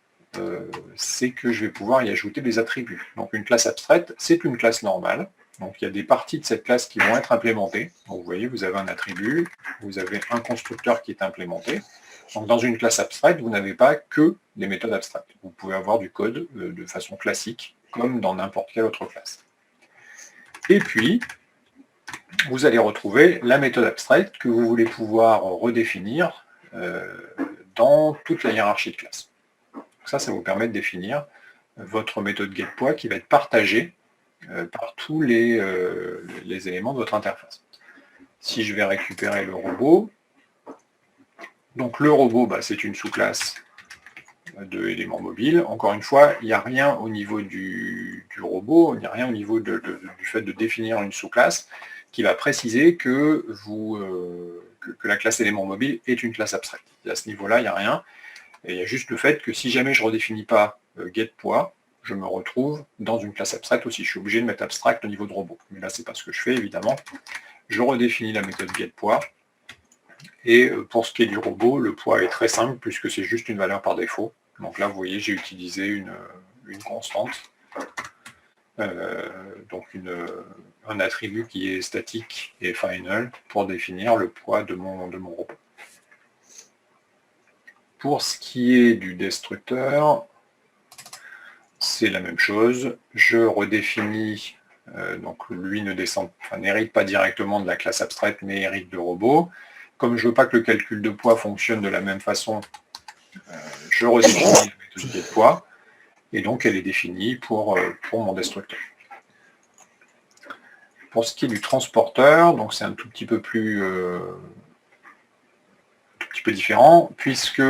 c'est que je vais pouvoir y ajouter des attributs. Donc une classe abstraite, c'est une classe normale. Donc il y a des parties de cette classe qui vont être implémentées. Donc vous voyez, vous avez un attribut, vous avez un constructeur qui est implémenté. Donc dans une classe abstraite, vous n'avez pas que des méthodes abstraites. Vous pouvez avoir du code de façon classique, comme dans n'importe quelle autre classe. Et puis, vous allez retrouver la méthode abstraite que vous voulez pouvoir redéfinir dans toute la hiérarchie de classe. Ça vous permet de définir votre méthode getPoids qui va être partagée par tous les éléments de votre interface. Si je vais récupérer le robot, donc le robot, c'est une sous-classe de éléments mobiles. Encore une fois, il n'y a rien au niveau du robot, il n'y a rien au niveau du fait de définir une sous-classe qui va préciser que la classe élément mobile est une classe abstraite. Et à ce niveau-là, il n'y a rien. Et il y a juste le fait que si jamais je ne redéfinis pas getPoids, je me retrouve dans une classe abstraite aussi. Je suis obligé de mettre abstract au niveau de robot. Mais là, ce n'est pas ce que je fais, évidemment. Je redéfinis la méthode getPoids. Et pour ce qui est du robot, le poids est très simple puisque c'est juste une valeur par défaut. Donc là, vous voyez, j'ai utilisé une constante. Donc un attribut qui est statique et final pour définir le poids de mon robot. Pour ce qui est du destructeur, c'est la même chose. Je redéfinis, donc lui n'hérite pas directement de la classe abstraite, mais hérite de robot. Comme je ne veux pas que le calcul de poids fonctionne de la même façon, je redéfinis la méthode getPoids, et donc elle est définie pour mon destructeur. Pour ce qui est du transporteur, donc c'est un tout petit peu différent, puisque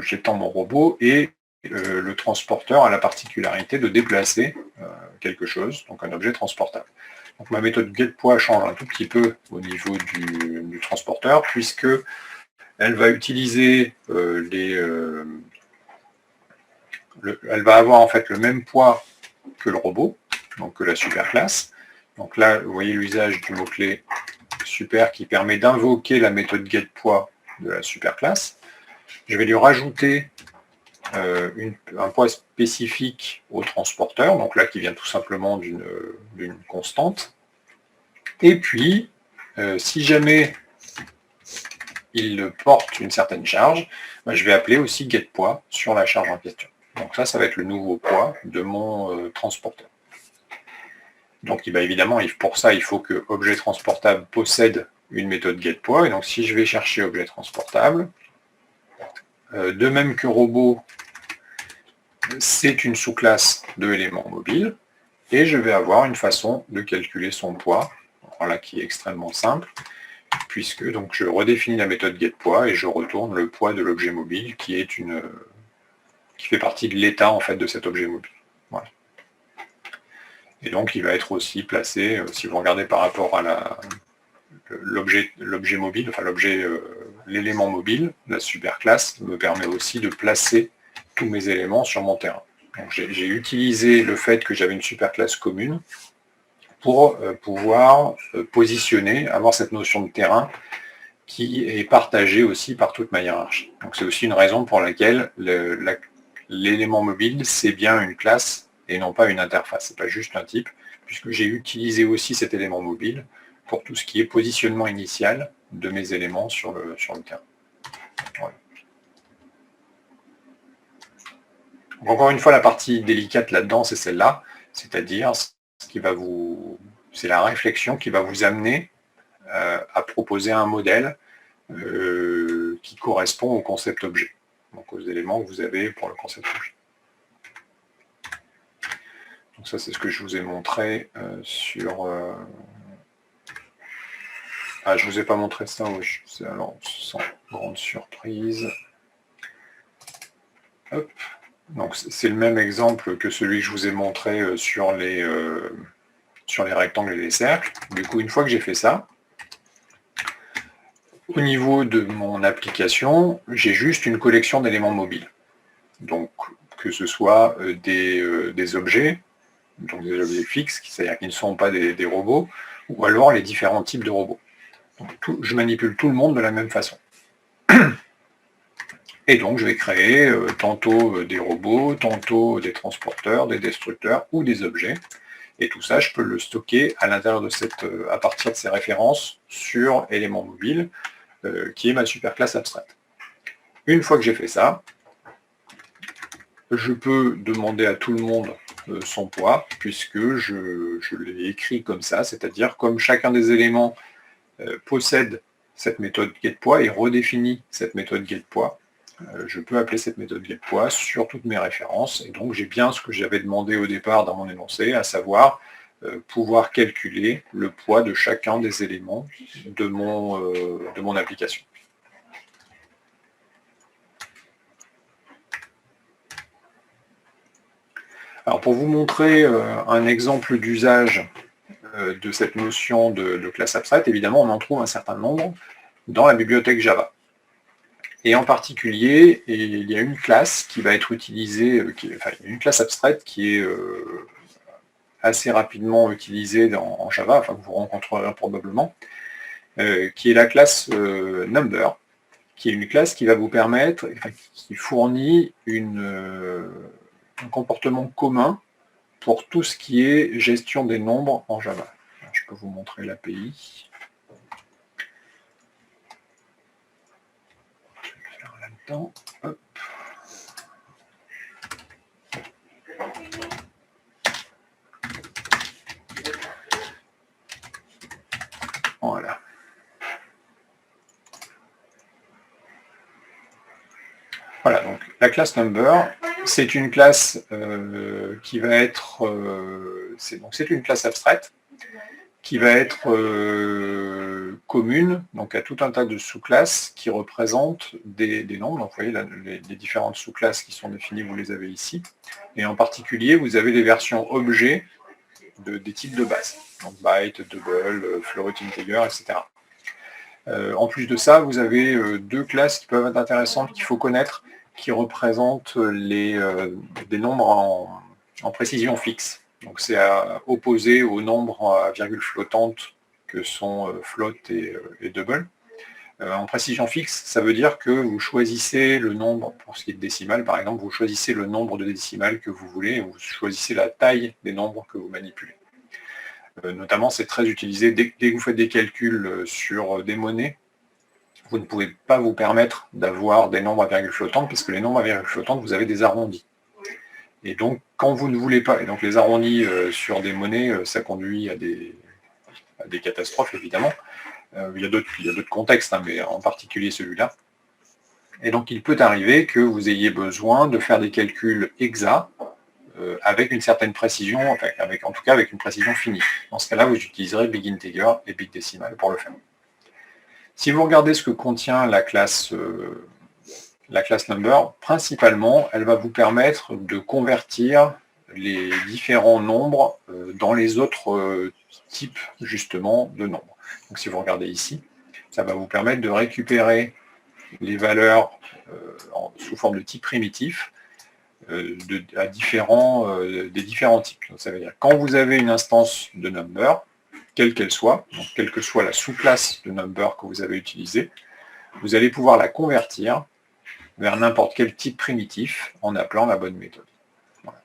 j'étends mon robot et le transporteur a la particularité de déplacer quelque chose, donc un objet transportable. Donc ma méthode getPoids change un tout petit peu au niveau du transporteur, puisque elle va utiliser elle va avoir en fait le même poids que le robot, donc que la superclasse. Donc là, vous voyez l'usage du mot-clé super qui permet d'invoquer la méthode getPoids de la superclasse. Je vais lui rajouter un poids spécifique au transporteur, donc là qui vient tout simplement d'une constante. Et puis, si jamais il porte une certaine charge, je vais appeler aussi getPoids sur la charge en question. Donc ça va être le nouveau poids de mon transporteur. Donc évidemment, pour ça, il faut que objet transportable possède une méthode getPoids. Et donc si je vais chercher objet transportable, de même que robot, c'est une sous-classe de éléments mobiles. Et je vais avoir une façon de calculer son poids, voilà, qui est extrêmement simple, puisque donc je redéfinis la méthode getPoids et je retourne le poids de l'objet mobile qui fait partie de l'état en fait de cet objet mobile. Voilà. Et donc il va être aussi placé, si vous regardez par rapport à l'objet mobile, enfin l'élément mobile, la superclasse me permet aussi de placer tous mes éléments sur mon terrain. Donc j'ai utilisé le fait que j'avais une superclasse commune pour pouvoir positionner, avoir cette notion de terrain qui est partagée aussi par toute ma hiérarchie. Donc c'est aussi une raison pour laquelle l'élément mobile, c'est bien une classe et non pas une interface. C'est pas juste un type, puisque j'ai utilisé aussi cet élément mobile pour tout ce qui est positionnement initial de mes éléments sur le terrain. Voilà. Donc encore une fois, la partie délicate là-dedans, c'est celle-là, c'est-à-dire c'est la réflexion qui va vous amener à proposer un modèle qui correspond au concept objet, donc aux éléments que vous avez pour le concept objet. Donc ça, c'est ce que je vous ai montré sur... Ah, je ne vous ai pas montré ça, oui. Alors, sans grande surprise. Hop. Donc c'est le même exemple que celui que je vous ai montré sur les rectangles et les cercles. Du coup, une fois que j'ai fait ça, au niveau de mon application, j'ai juste une collection d'éléments mobiles. Donc, que ce soit des objets, donc des objets fixes, c'est-à-dire qui ne sont pas des robots, ou alors les différents types de robots. Donc, je manipule tout le monde de la même façon. Et donc, je vais créer tantôt des robots, tantôt des transporteurs, des destructeurs ou des objets. Et tout ça, je peux le stocker à l'intérieur de à partir de ces références sur éléments mobiles, qui est ma superclasse abstraite. Une fois que j'ai fait ça, je peux demander à tout le monde son poids, puisque je l'ai écrit comme ça, c'est-à-dire comme chacun des éléments possède cette méthode getPoids et redéfinit cette méthode getPoids, je peux appeler cette méthode getPoids sur toutes mes références, et donc j'ai bien ce que j'avais demandé au départ dans mon énoncé, à savoir pouvoir calculer le poids de chacun des éléments de mon application. Alors pour vous montrer un exemple d'usage de cette notion de classe abstraite, évidemment on en trouve un certain nombre dans la bibliothèque Java. Et en particulier, il y a une classe qui va être utilisée, une classe abstraite qui est assez rapidement utilisée en Java, enfin que vous rencontrerez probablement, qui est la classe number, qui est une classe qui va vous permettre, qui fournit un comportement commun pour tout ce qui est gestion des nombres en Java. Alors, je peux vous montrer l'API. Je vais le faire là-dedans. Hop. Voilà. Voilà, donc la classe number, c'est une classe qui va être... c'est une classe abstraite qui va être commune donc à tout un tas de sous-classes qui représentent des nombres. Donc vous voyez, les différentes sous-classes qui sont définies, vous les avez ici. Et en particulier, vous avez des versions objets des types de base. Donc byte, double, float, integer, etc. En plus de ça, vous avez deux classes qui peuvent être intéressantes, qu'il faut connaître, qui représentent des nombres en précision fixe. Donc c'est opposé aux nombres à virgule flottante que sont float et double. En précision fixe, ça veut dire que vous choisissez le nombre, pour ce qui est de décimales par exemple, vous choisissez le nombre de décimales que vous voulez, et vous choisissez la taille des nombres que vous manipulez. Notamment, c'est très utilisé dès que vous faites des calculs sur des monnaies. Vous ne pouvez pas vous permettre d'avoir des nombres à virgule flottante, parce que les nombres à virgule flottante, vous avez des arrondis. Et donc, quand vous ne voulez pas, et donc les arrondis sur des monnaies, ça conduit à des catastrophes, évidemment. Il y a d'autres contextes, hein, mais en particulier celui-là. Et donc, il peut arriver que vous ayez besoin de faire des calculs exacts avec une certaine précision, enfin, en tout cas avec une précision finie. Dans ce cas-là, vous utiliserez Big Integer et Big Decimal pour le faire. Si vous regardez ce que contient la classe Number, principalement, elle va vous permettre de convertir les différents nombres dans les autres types, justement, de nombres. Donc si vous regardez ici, ça va vous permettre de récupérer les valeurs sous forme de type primitif des différents types. Donc ça veut dire quand vous avez une instance de number, quelle qu'elle soit, donc quelle que soit la sous-classe de number que vous avez utilisée, vous allez pouvoir la convertir vers n'importe quel type primitif en appelant la bonne méthode. Voilà.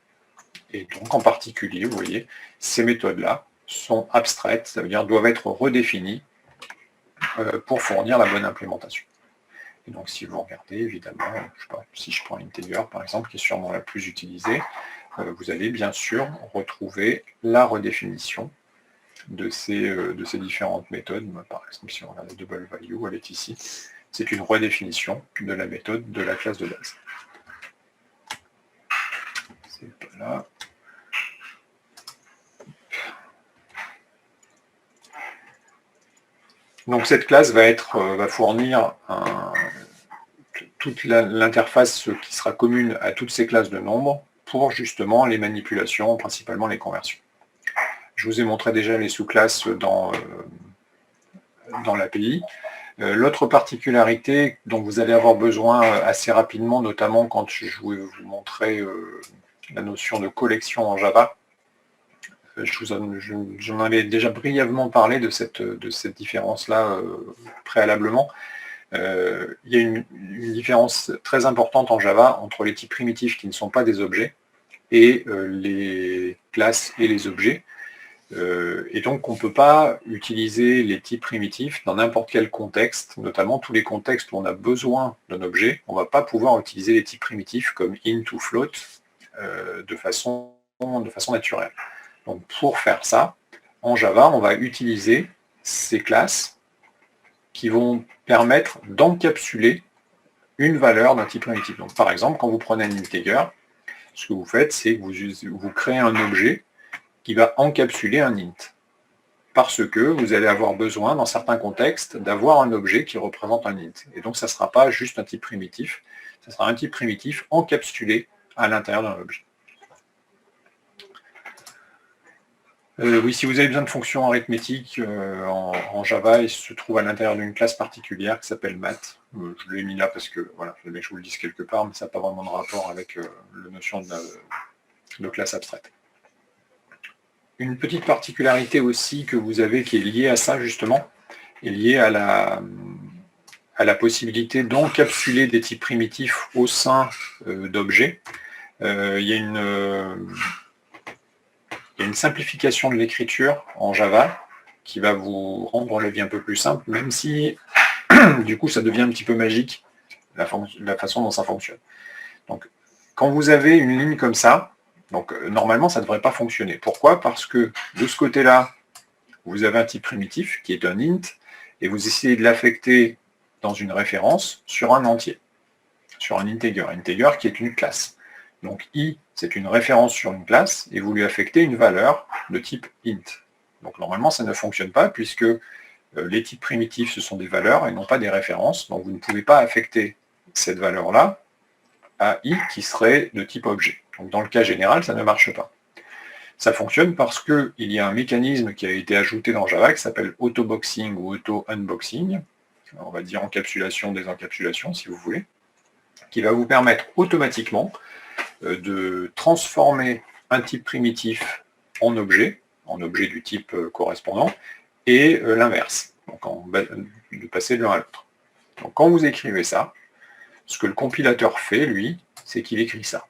Et donc en particulier, vous voyez, ces méthodes-là sont abstraites, ça veut dire doivent être redéfinies pour fournir la bonne implémentation. Et donc si vous regardez, évidemment, je sais pas, si je prends integer par exemple, qui est sûrement la plus utilisée, vous allez bien sûr retrouver la redéfinition de ces différentes méthodes. Par exemple, si on regarde la double value, elle est ici. C'est une redéfinition de la méthode de la classe de base. C'est pas là. Donc cette classe va fournir toute l'interface qui sera commune à toutes ces classes de nombres pour justement les manipulations, principalement les conversions. Je vous ai montré déjà les sous-classes dans l'API. L'autre particularité dont vous allez avoir besoin assez rapidement, notamment quand je vais vous montrer la notion de collection en Java, j'en avais déjà brièvement parlé de cette différence-là préalablement. Il y a une différence très importante en Java entre les types primitifs qui ne sont pas des objets et les classes et les objets. Et donc on ne peut pas utiliser les types primitifs dans n'importe quel contexte, notamment tous les contextes où on a besoin d'un objet, on ne va pas pouvoir utiliser les types primitifs comme int ou float de façon naturelle. Donc pour faire ça, en Java, on va utiliser ces classes qui vont permettre d'encapsuler une valeur d'un type primitif. Donc par exemple, quand vous prenez un integer, ce que vous faites, c'est que vous créez un objet qui va encapsuler un int. Parce que vous allez avoir besoin, dans certains contextes, d'avoir un objet qui représente un int. Et donc ça ne sera pas juste un type primitif, ça sera un type primitif encapsulé à l'intérieur d'un objet. Oui, si vous avez besoin de fonctions arithmétiques en Java, il se trouve à l'intérieur d'une classe particulière qui s'appelle math. Je l'ai mis là parce que voilà, je voulais que je vous le dise quelque part, mais ça n'a pas vraiment de rapport avec la notion de classe abstraite. Une petite particularité aussi que vous avez qui est liée à ça justement, est liée à la possibilité d'encapsuler des types primitifs au sein d'objets. Il y a une simplification de l'écriture en Java qui va vous rendre la vie un peu plus simple, même si du coup ça devient un petit peu magique la façon dont ça fonctionne. Donc quand vous avez une ligne comme ça, donc normalement ça ne devrait pas fonctionner. Pourquoi? Parce que de ce côté-là, vous avez un type primitif qui est un int, et vous essayez de l'affecter dans une référence sur un entier, sur un integer qui est une classe. Donc i, c'est une référence sur une classe, et vous lui affectez une valeur de type int. Donc normalement, ça ne fonctionne pas, puisque les types primitifs, ce sont des valeurs et non pas des références, donc vous ne pouvez pas affecter cette valeur-là à i qui serait de type objet. Donc dans le cas général, ça ne marche pas. Ça fonctionne parce qu'il y a un mécanisme qui a été ajouté dans Java qui s'appelle auto-boxing ou auto-unboxing, on va dire encapsulation, désencapsulation si vous voulez, qui va vous permettre automatiquement de transformer un type primitif en objet du type correspondant, et l'inverse, donc de passer de l'un à l'autre. Donc quand vous écrivez ça, ce que le compilateur fait, lui, c'est qu'il écrit ça.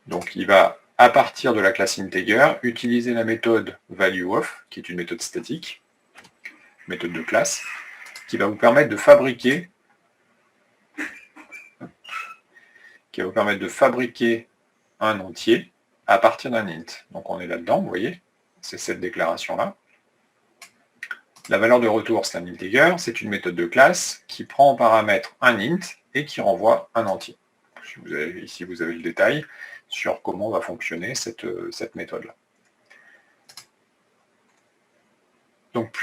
Donc il va, à partir de la classe integer, utiliser la méthode valueOf, qui est une méthode statique, méthode de classe, qui va vous permettre de fabriquer un entier à partir d'un int. Donc on est là-dedans, vous voyez, c'est cette déclaration-là. La valeur de retour, c'est un integer, c'est une méthode de classe qui prend en paramètre un int et qui renvoie un entier. Ici, vous avez le détail sur comment va fonctionner cette méthode-là. Donc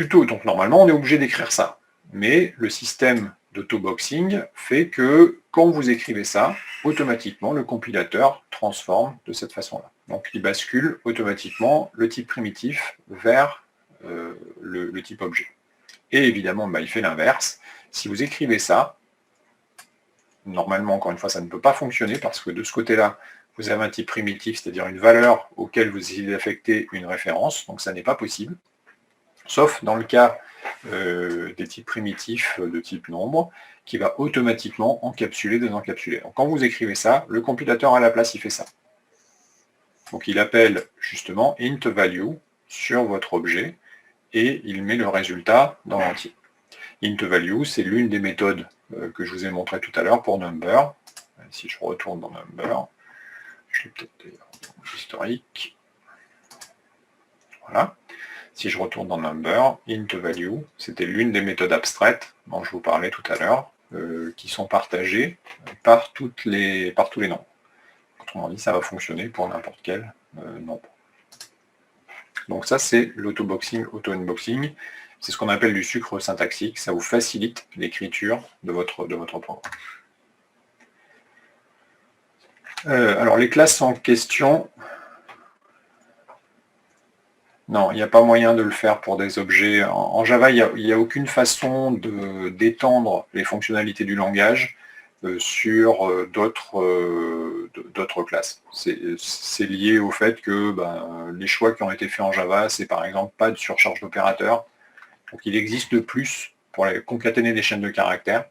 normalement, on est obligé d'écrire ça. Mais le système d'autoboxing fait que quand vous écrivez ça, automatiquement, le compilateur transforme de cette façon-là. Donc il bascule automatiquement le type primitif vers le type objet. Et évidemment, il fait l'inverse. Si vous écrivez ça, normalement, encore une fois, ça ne peut pas fonctionner parce que de ce côté-là, vous avez un type primitif, c'est-à-dire une valeur auquel vous essayez d'affecter une référence, donc ça n'est pas possible. Sauf dans le cas des types primitifs de type nombre, qui va automatiquement encapsuler, désencapsuler. Donc quand vous écrivez ça, le compilateur à la place, il fait ça. Donc il appelle justement int value sur votre objet, et il met le résultat dans l'entier. Int value, c'est l'une des méthodes que je vous ai montré tout à l'heure pour number. Si je retourne dans number, je l'ai peut-être dans historique. Voilà. Si je retourne dans number, int value, c'était l'une des méthodes abstraites dont je vous parlais tout à l'heure, qui sont partagées par tous les nombres. Autrement dit, ça va fonctionner pour n'importe quel nombre. Donc ça, c'est l'autoboxing, auto-unboxing. C'est ce qu'on appelle du sucre syntaxique. Ça vous facilite l'écriture de votre programme. Alors, les classes en question... Non, il n'y a pas moyen de le faire pour des objets. En Java, il n'y a aucune façon d'étendre les fonctionnalités du langage sur d'autres classes. C'est lié au fait que les choix qui ont été faits en Java, c'est par exemple pas de surcharge d'opérateurs. Donc il existe plus pour concaténer des chaînes de caractères,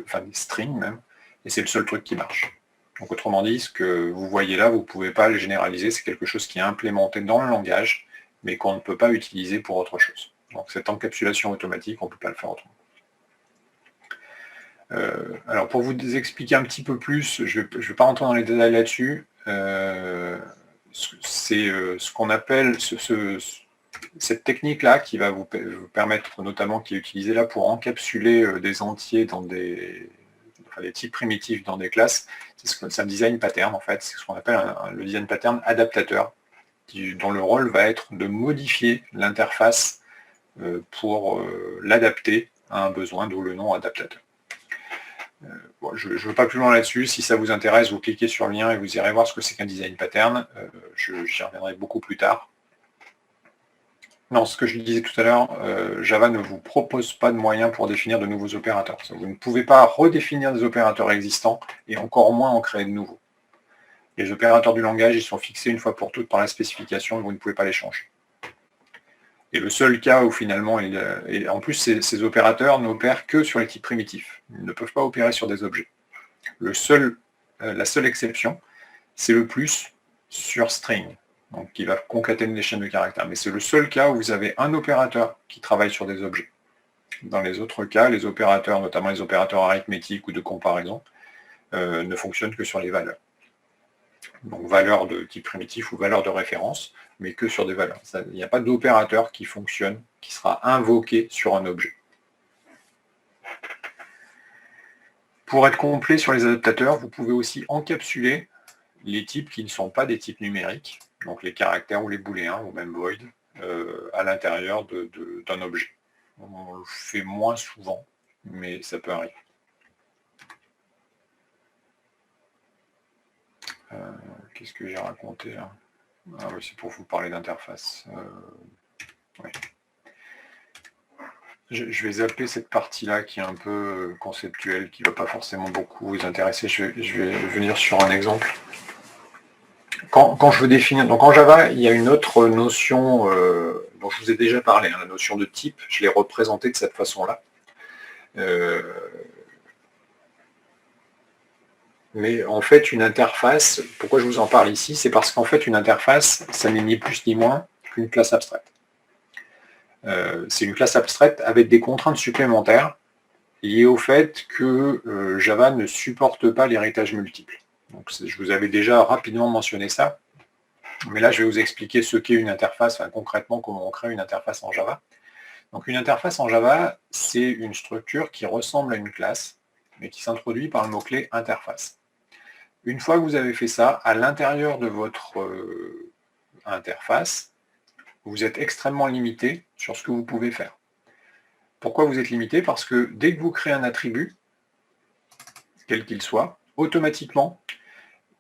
enfin des strings même, et c'est le seul truc qui marche. Donc autrement dit, ce que vous voyez là, vous ne pouvez pas le généraliser, c'est quelque chose qui est implémenté dans le langage, mais qu'on ne peut pas utiliser pour autre chose. Donc cette encapsulation automatique, on ne peut pas le faire autrement. Alors pour vous expliquer un petit peu plus, je ne vais pas rentrer dans les détails là-dessus, c'est ce qu'on appelle cette technique-là qui va vous permettre, notamment qui est utilisée là pour encapsuler des entiers dans des types primitifs dans des classes, c'est un design pattern en fait, c'est ce qu'on appelle le design pattern adaptateur, dont le rôle va être de modifier l'interface pour l'adapter à un besoin, d'où le nom adaptateur. Bon, je ne veux pas plus loin là-dessus, si ça vous intéresse, vous cliquez sur le lien et vous irez voir ce que c'est qu'un design pattern, j'y reviendrai beaucoup plus tard. Non, ce que je disais tout à l'heure, Java ne vous propose pas de moyens pour définir de nouveaux opérateurs. Vous ne pouvez pas redéfinir des opérateurs existants et encore moins en créer de nouveaux. Les opérateurs du langage, ils sont fixés une fois pour toutes par la spécification et vous ne pouvez pas les changer. Et le seul cas où finalement, et en plus ces opérateurs n'opèrent que sur les types primitifs. Ils ne peuvent pas opérer sur des objets. La seule exception, c'est le plus sur string, donc qui va concaténer les chaînes de caractères. Mais c'est le seul cas où vous avez un opérateur qui travaille sur des objets. Dans les autres cas, les opérateurs, notamment les opérateurs arithmétiques ou de comparaison, ne fonctionnent que sur les valeurs. Donc valeur de type primitif ou valeur de référence, mais que sur des valeurs. Il n'y a pas d'opérateur qui fonctionne, qui sera invoqué sur un objet. Pour être complet sur les adaptateurs, vous pouvez aussi encapsuler les types qui ne sont pas des types numériques, donc les caractères ou les booléens, ou même void, à l'intérieur d'un objet. On le fait moins souvent, mais ça peut arriver. Qu'est-ce que j'ai raconté là? Ah oui, c'est pour vous parler d'interface. Ouais. Je vais zapper cette partie-là qui est un peu conceptuelle, qui ne va pas forcément beaucoup vous intéresser. Je vais venir sur un exemple. quand je veux définir, donc en Java, il y a une autre notion dont je vous ai déjà parlé, hein, la notion de type, je l'ai représentée de cette façon-là. Mais en fait, une interface, pourquoi je vous en parle ici, c'est parce qu'en fait, une interface, ça n'est ni plus ni moins qu'une classe abstraite. C'est une classe abstraite avec des contraintes supplémentaires liées au fait que Java ne supporte pas l'héritage multiple. Donc, je vous avais déjà rapidement mentionné ça, mais là, je vais vous expliquer ce qu'est une interface, enfin, concrètement, comment on crée une interface en Java. Donc, une interface en Java, c'est une structure qui ressemble à une classe, mais qui s'introduit par le mot-clé interface. Une fois que vous avez fait ça, à l'intérieur de votre interface, vous êtes extrêmement limité sur ce que vous pouvez faire. Pourquoi vous êtes limité? Parce que dès que vous créez un attribut, quel qu'il soit, automatiquement,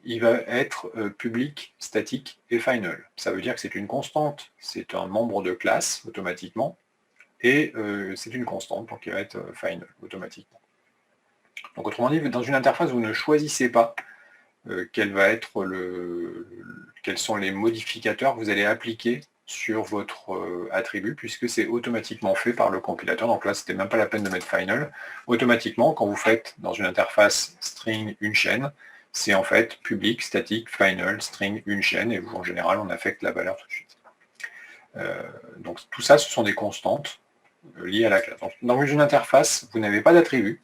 il va être public, statique et final. Ça veut dire que c'est une constante, c'est un membre de classe automatiquement, et c'est une constante, donc il va être final automatiquement. Donc autrement dit, dans une interface, vous ne choisissez pas quels sont les modificateurs que vous allez appliquer sur votre attribut, puisque c'est automatiquement fait par le compilateur. Donc là, c'était même pas la peine de mettre final. Automatiquement, quand vous faites dans une interface string une chaîne, c'est en fait public, statique, final, string, une chaîne, et vous, en général, on affecte la valeur tout de suite. Donc tout ça, ce sont des constantes liées à la classe. Donc, dans une interface, vous n'avez pas d'attribut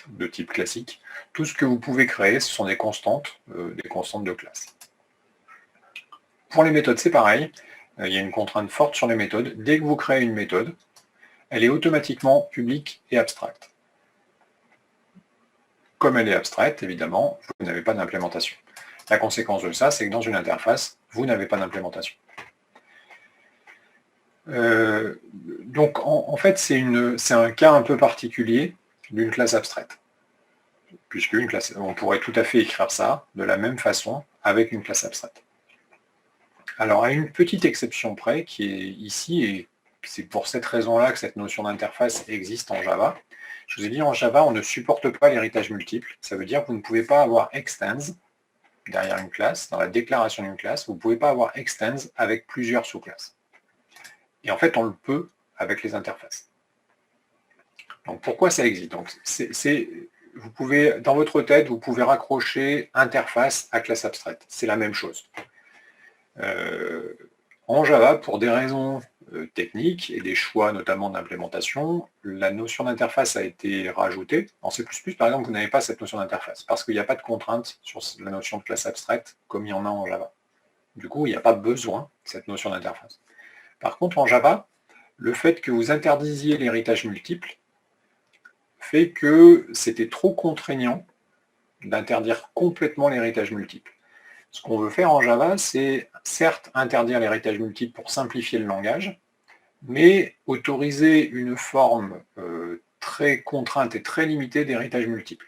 de type classique. Tout ce que vous pouvez créer, ce sont des constantes de classe. Pour les méthodes, c'est pareil. Il y a une contrainte forte sur les méthodes. Dès que vous créez une méthode, elle est automatiquement publique et abstraite. Comme elle est abstraite, évidemment, vous n'avez pas d'implémentation. La conséquence de ça, c'est que dans une interface, vous n'avez pas d'implémentation. Donc, en fait, c'est un cas un peu particulier d'une classe abstraite. Puisqu'une classe, on pourrait tout à fait écrire ça de la même façon avec une classe abstraite. Alors, à une petite exception près, qui est ici, et c'est pour cette raison-là que cette notion d'interface existe en Java. Je vous ai dit, en Java, on ne supporte pas l'héritage multiple. Ça veut dire que vous ne pouvez pas avoir extends derrière une classe, dans la déclaration d'une classe, vous ne pouvez pas avoir extends avec plusieurs sous-classes. Et en fait, on le peut avec les interfaces. Donc, pourquoi ça existe? Donc, vous pouvez, dans votre tête, vous pouvez raccrocher interface à classe abstraite. C'est la même chose. En Java, pour des raisons techniques et des choix notamment d'implémentation, la notion d'interface a été rajoutée. En C++, par exemple, vous n'avez pas cette notion d'interface, parce qu'il n'y a pas de contrainte sur la notion de classe abstraite comme il y en a en Java. Du coup, il n'y a pas besoin de cette notion d'interface. Par contre, en Java, le fait que vous interdisiez l'héritage multiple fait que c'était trop contraignant d'interdire complètement l'héritage multiple. Ce qu'on veut faire en Java, c'est certes interdire l'héritage multiple pour simplifier le langage, mais autoriser une forme très contrainte et très limitée d'héritage multiple.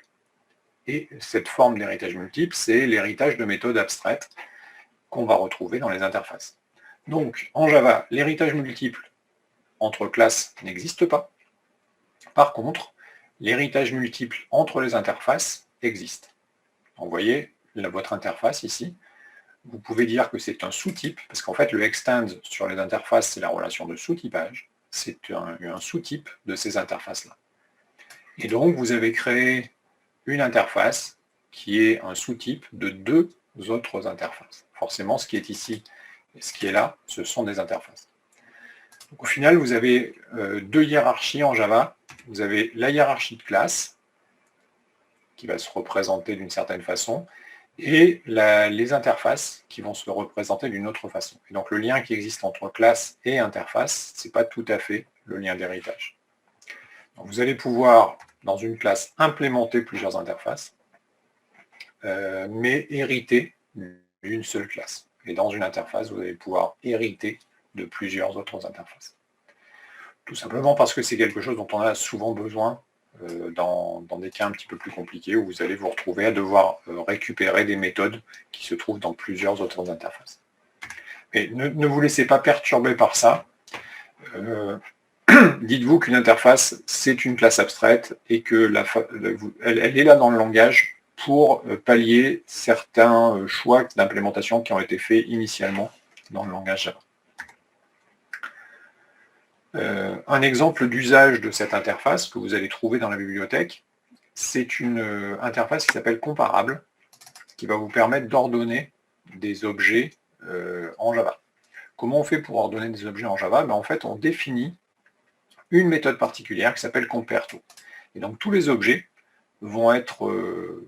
Et cette forme d'héritage multiple, c'est l'héritage de méthodes abstraites qu'on va retrouver dans les interfaces. Donc, en Java, l'héritage multiple entre classes n'existe pas. Par contre, l'héritage multiple entre les interfaces existe. Donc, vous voyez votre interface ici. Vous pouvez dire que c'est un sous-type, parce qu'en fait, le extend sur les interfaces, c'est la relation de sous-typage. C'est un sous-type de ces interfaces-là. Et donc, vous avez créé une interface qui est un sous-type de deux autres interfaces. Forcément, ce qui est ici et ce qui est là, ce sont des interfaces. Donc, au final, vous avez deux hiérarchies en Java. Vous avez la hiérarchie de classe, qui va se représenter d'une certaine façon, et les interfaces qui vont se représenter d'une autre façon. Et donc le lien qui existe entre classe et interface, ce n'est pas tout à fait le lien d'héritage. Vous allez pouvoir, dans une classe, implémenter plusieurs interfaces, mais hériter d'une seule classe. Et dans une interface, vous allez pouvoir hériter de plusieurs autres interfaces. Tout simplement parce que c'est quelque chose dont on a souvent besoin dans des cas un petit peu plus compliqués où vous allez vous retrouver à devoir récupérer des méthodes qui se trouvent dans plusieurs autres interfaces. Mais ne vous laissez pas perturber par ça. Dites-vous qu'une interface, c'est une classe abstraite et que elle est là dans le langage pour pallier certains choix d'implémentation qui ont été faits initialement dans le langage Java. Un exemple d'usage de cette interface que vous allez trouver dans la bibliothèque, c'est une interface qui s'appelle comparable, qui va vous permettre d'ordonner des objets en Java. Comment on fait pour ordonner des objets en Java? En fait, on définit une méthode particulière qui s'appelle compareTo. Et donc tous les objets vont être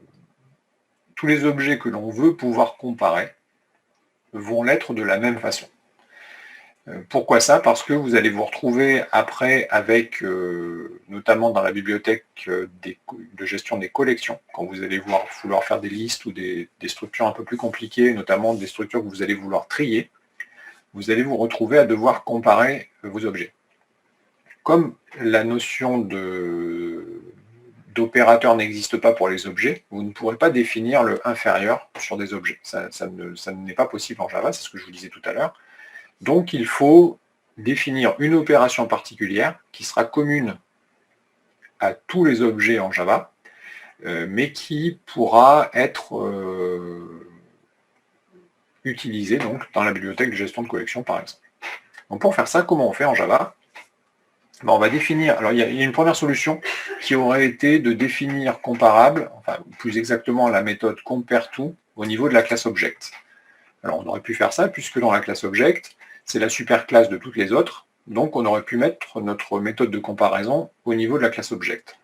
tous les objets que l'on veut pouvoir comparer vont l'être de la même façon. Pourquoi ça? Parce que vous allez vous retrouver après avec, notamment dans la bibliothèque de gestion des collections, quand vous allez vouloir faire des listes ou des structures un peu plus compliquées, notamment des structures que vous allez vouloir trier, vous allez vous retrouver à devoir comparer vos objets. Comme la notion d'opérateur n'existe pas pour les objets, vous ne pourrez pas définir le inférieur sur des objets. Ça n'est pas possible en Java, c'est ce que je vous disais tout à l'heure. Donc il faut définir une opération particulière qui sera commune à tous les objets en Java, mais qui pourra être utilisée donc, dans la bibliothèque de gestion de collection par exemple. Donc pour faire ça, comment on fait en Java? On va définir, alors il y a une première solution qui aurait été de définir comparable, enfin plus exactement la méthode compareTo au niveau de la classe object. Alors on aurait pu faire ça puisque dans la classe object, c'est la superclasse de toutes les autres, donc on aurait pu mettre notre méthode de comparaison au niveau de la classe object.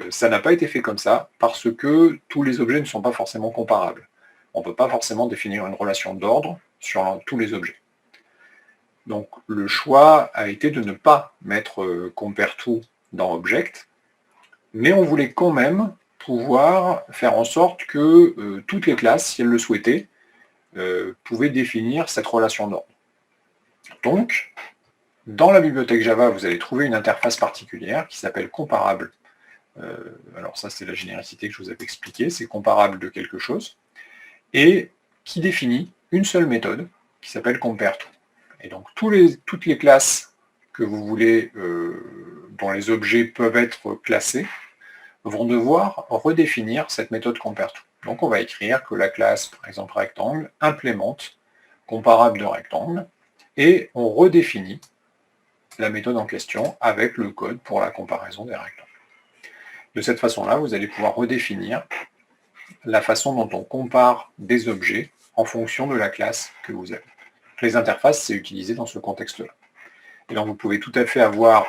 Ça n'a pas été fait comme ça parce que tous les objets ne sont pas forcément comparables. On ne peut pas forcément définir une relation d'ordre sur tous les objets. Donc le choix a été de ne pas mettre compareTo dans Object, mais on voulait quand même pouvoir faire en sorte que toutes les classes, si elles le souhaitaient, pouvaient définir cette relation d'ordre. Donc, dans la bibliothèque Java, vous allez trouver une interface particulière qui s'appelle comparable. Alors ça, c'est la généricité que je vous avais expliquée, c'est comparable de quelque chose, et qui définit une seule méthode qui s'appelle compareTo. Et donc toutes les classes que vous voulez, dont les objets peuvent être classés, vont devoir redéfinir cette méthode compareTo. Donc on va écrire que la classe, par exemple rectangle, implémente comparable de rectangle, et on redéfinit la méthode en question avec le code pour la comparaison des rectangles. De cette façon-là, vous allez pouvoir redéfinir la façon dont on compare des objets en fonction de la classe que vous avez. Les interfaces, c'est utilisé dans ce contexte-là. Et donc vous pouvez tout à fait avoir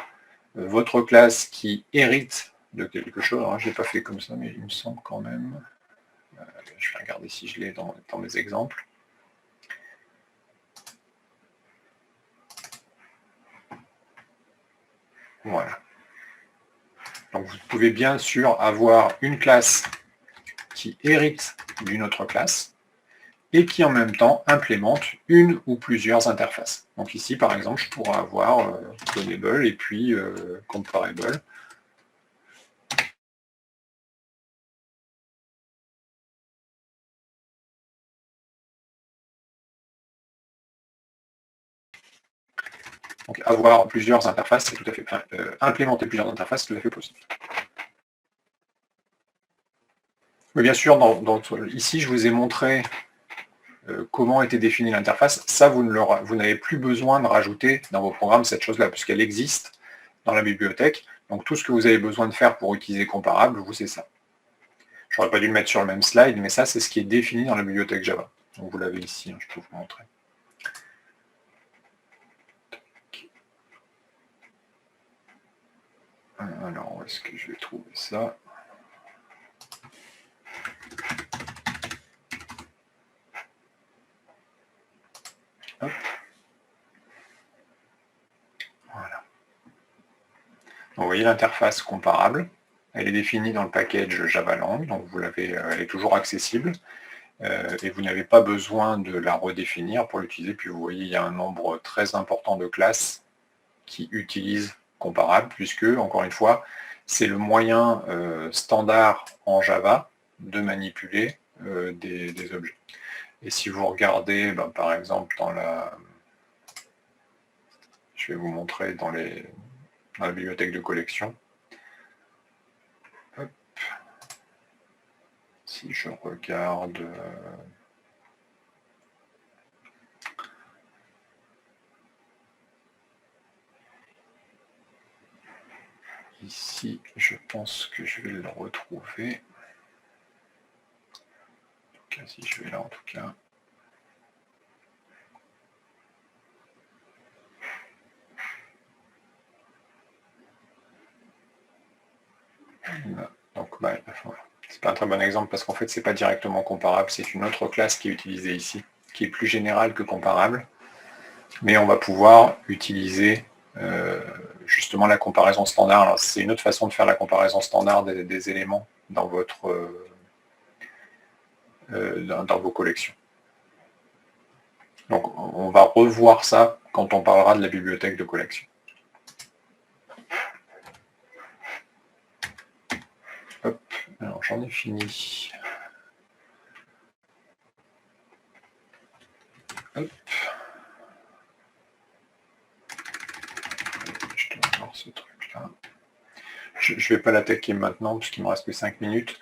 votre classe qui hérite de quelque chose. Alors, je ne l'ai pas fait comme ça, mais il me semble quand même. Je vais regarder si je l'ai dans mes exemples. Voilà. Donc vous pouvez bien sûr avoir une classe qui hérite d'une autre classe et qui en même temps implémente une ou plusieurs interfaces. Donc ici par exemple je pourrais avoir clonable et puis comparable. Donc avoir plusieurs interfaces, c'est tout à fait implémenter plusieurs interfaces, c'est tout à fait possible. Mais bien sûr, ici je vous ai montré comment était définie l'interface. Ça, vous n'avez plus besoin de rajouter dans vos programmes cette chose-là, puisqu'elle existe dans la bibliothèque. Donc tout ce que vous avez besoin de faire pour utiliser comparable, vous, c'est ça. J'aurais pas dû le mettre sur le même slide, mais ça, c'est ce qui est défini dans la bibliothèque Java. Donc vous l'avez ici, je peux vous montrer. Alors, où est-ce que je vais trouver ça? Hop. Voilà. Donc, vous voyez l'interface comparable. Elle est définie dans le package Javalang, donc vous l'avez, elle est toujours accessible. Et vous n'avez pas besoin de la redéfinir pour l'utiliser. Puis vous voyez, il y a un nombre très important de classes qui utilisent comparable, puisque, encore une fois, c'est le moyen standard en Java de manipuler des objets. Et si vous regardez, par exemple, je vais vous montrer dans la bibliothèque de collection. Hop. si je regarde... Ici, je pense que je vais le retrouver. En tout cas, si je vais là, en tout cas. Donc, bah, c'est pas un très bon exemple parce qu'en fait, c'est pas directement comparable. C'est une autre classe qui est utilisée ici, qui est plus générale que comparable. Mais on va pouvoir utiliser justement la comparaison standard. C'est une autre façon de faire la comparaison standard des éléments dans votre dans vos collections. Donc on va revoir ça quand on parlera de la bibliothèque de collection. Hop, alors j'en ai fini. Hop. Je dois avoir ce truc-là. Je ne vais pas l'attaquer maintenant puisqu'il me reste que 5 minutes.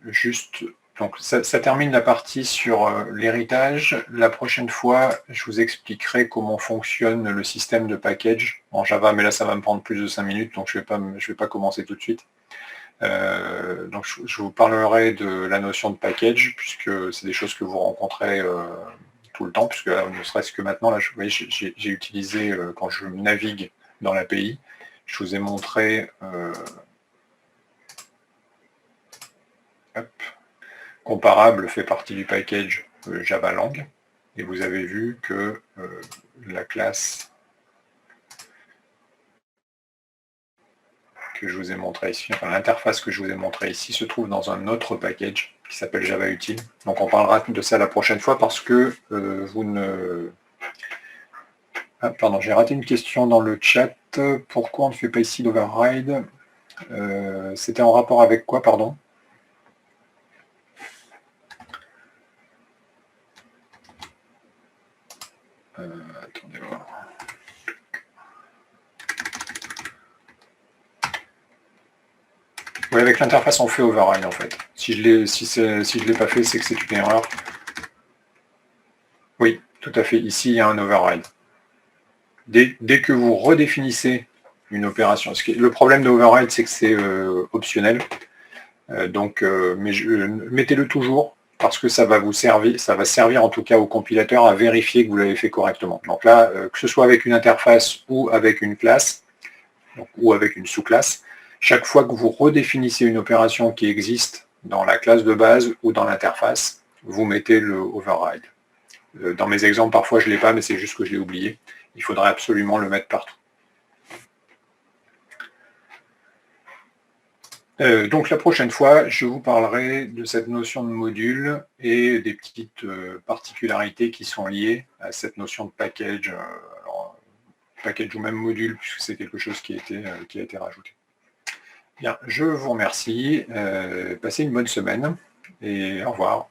Juste, donc ça termine la partie sur l'héritage. La prochaine fois, je vous expliquerai comment fonctionne le système de package en Java, mais là ça va me prendre plus de 5 minutes, donc je vais pas commencer tout de suite. Donc je vous parlerai de la notion de package, puisque c'est des choses que vous rencontrez tout le temps, puisque ne serait-ce que maintenant, là, vous voyez, j'ai utilisé, quand je navigue dans l'API, je vous ai montré comparable fait partie du package Java Lang, et vous avez vu que la classe que je vous ai montré ici, enfin l'interface que je vous ai montré ici se trouve dans un autre package qui s'appelle Java Util. Donc on parlera de ça la prochaine fois parce que vous ne... Ah, pardon, j'ai raté une question dans le chat. Pourquoi on ne fait pas ici l'override? C'était en rapport avec quoi, pardon? Attendez voir. Oui, avec l'interface, on fait override en fait. Si je ne l'ai pas fait, c'est que c'est une erreur. Oui, tout à fait. Ici, il y a un override. Dès que vous redéfinissez une opération, le problème de override, c'est que c'est optionnel. Mais mettez-le toujours parce que ça va vous servir, ça va servir en tout cas au compilateur à vérifier que vous l'avez fait correctement. Donc là, que ce soit avec une interface ou avec une classe, ou avec une sous-classe, chaque fois que vous redéfinissez une opération qui existe dans la classe de base ou dans l'interface, vous mettez le override. Dans mes exemples, parfois je ne l'ai pas, mais c'est juste que je l'ai oublié. Il faudrait absolument le mettre partout. Donc la prochaine fois, je vous parlerai de cette notion de module et des petites particularités qui sont liées à cette notion de package, package ou même module, puisque c'est quelque chose qui a été rajouté. Bien, je vous remercie, passez une bonne semaine et au revoir.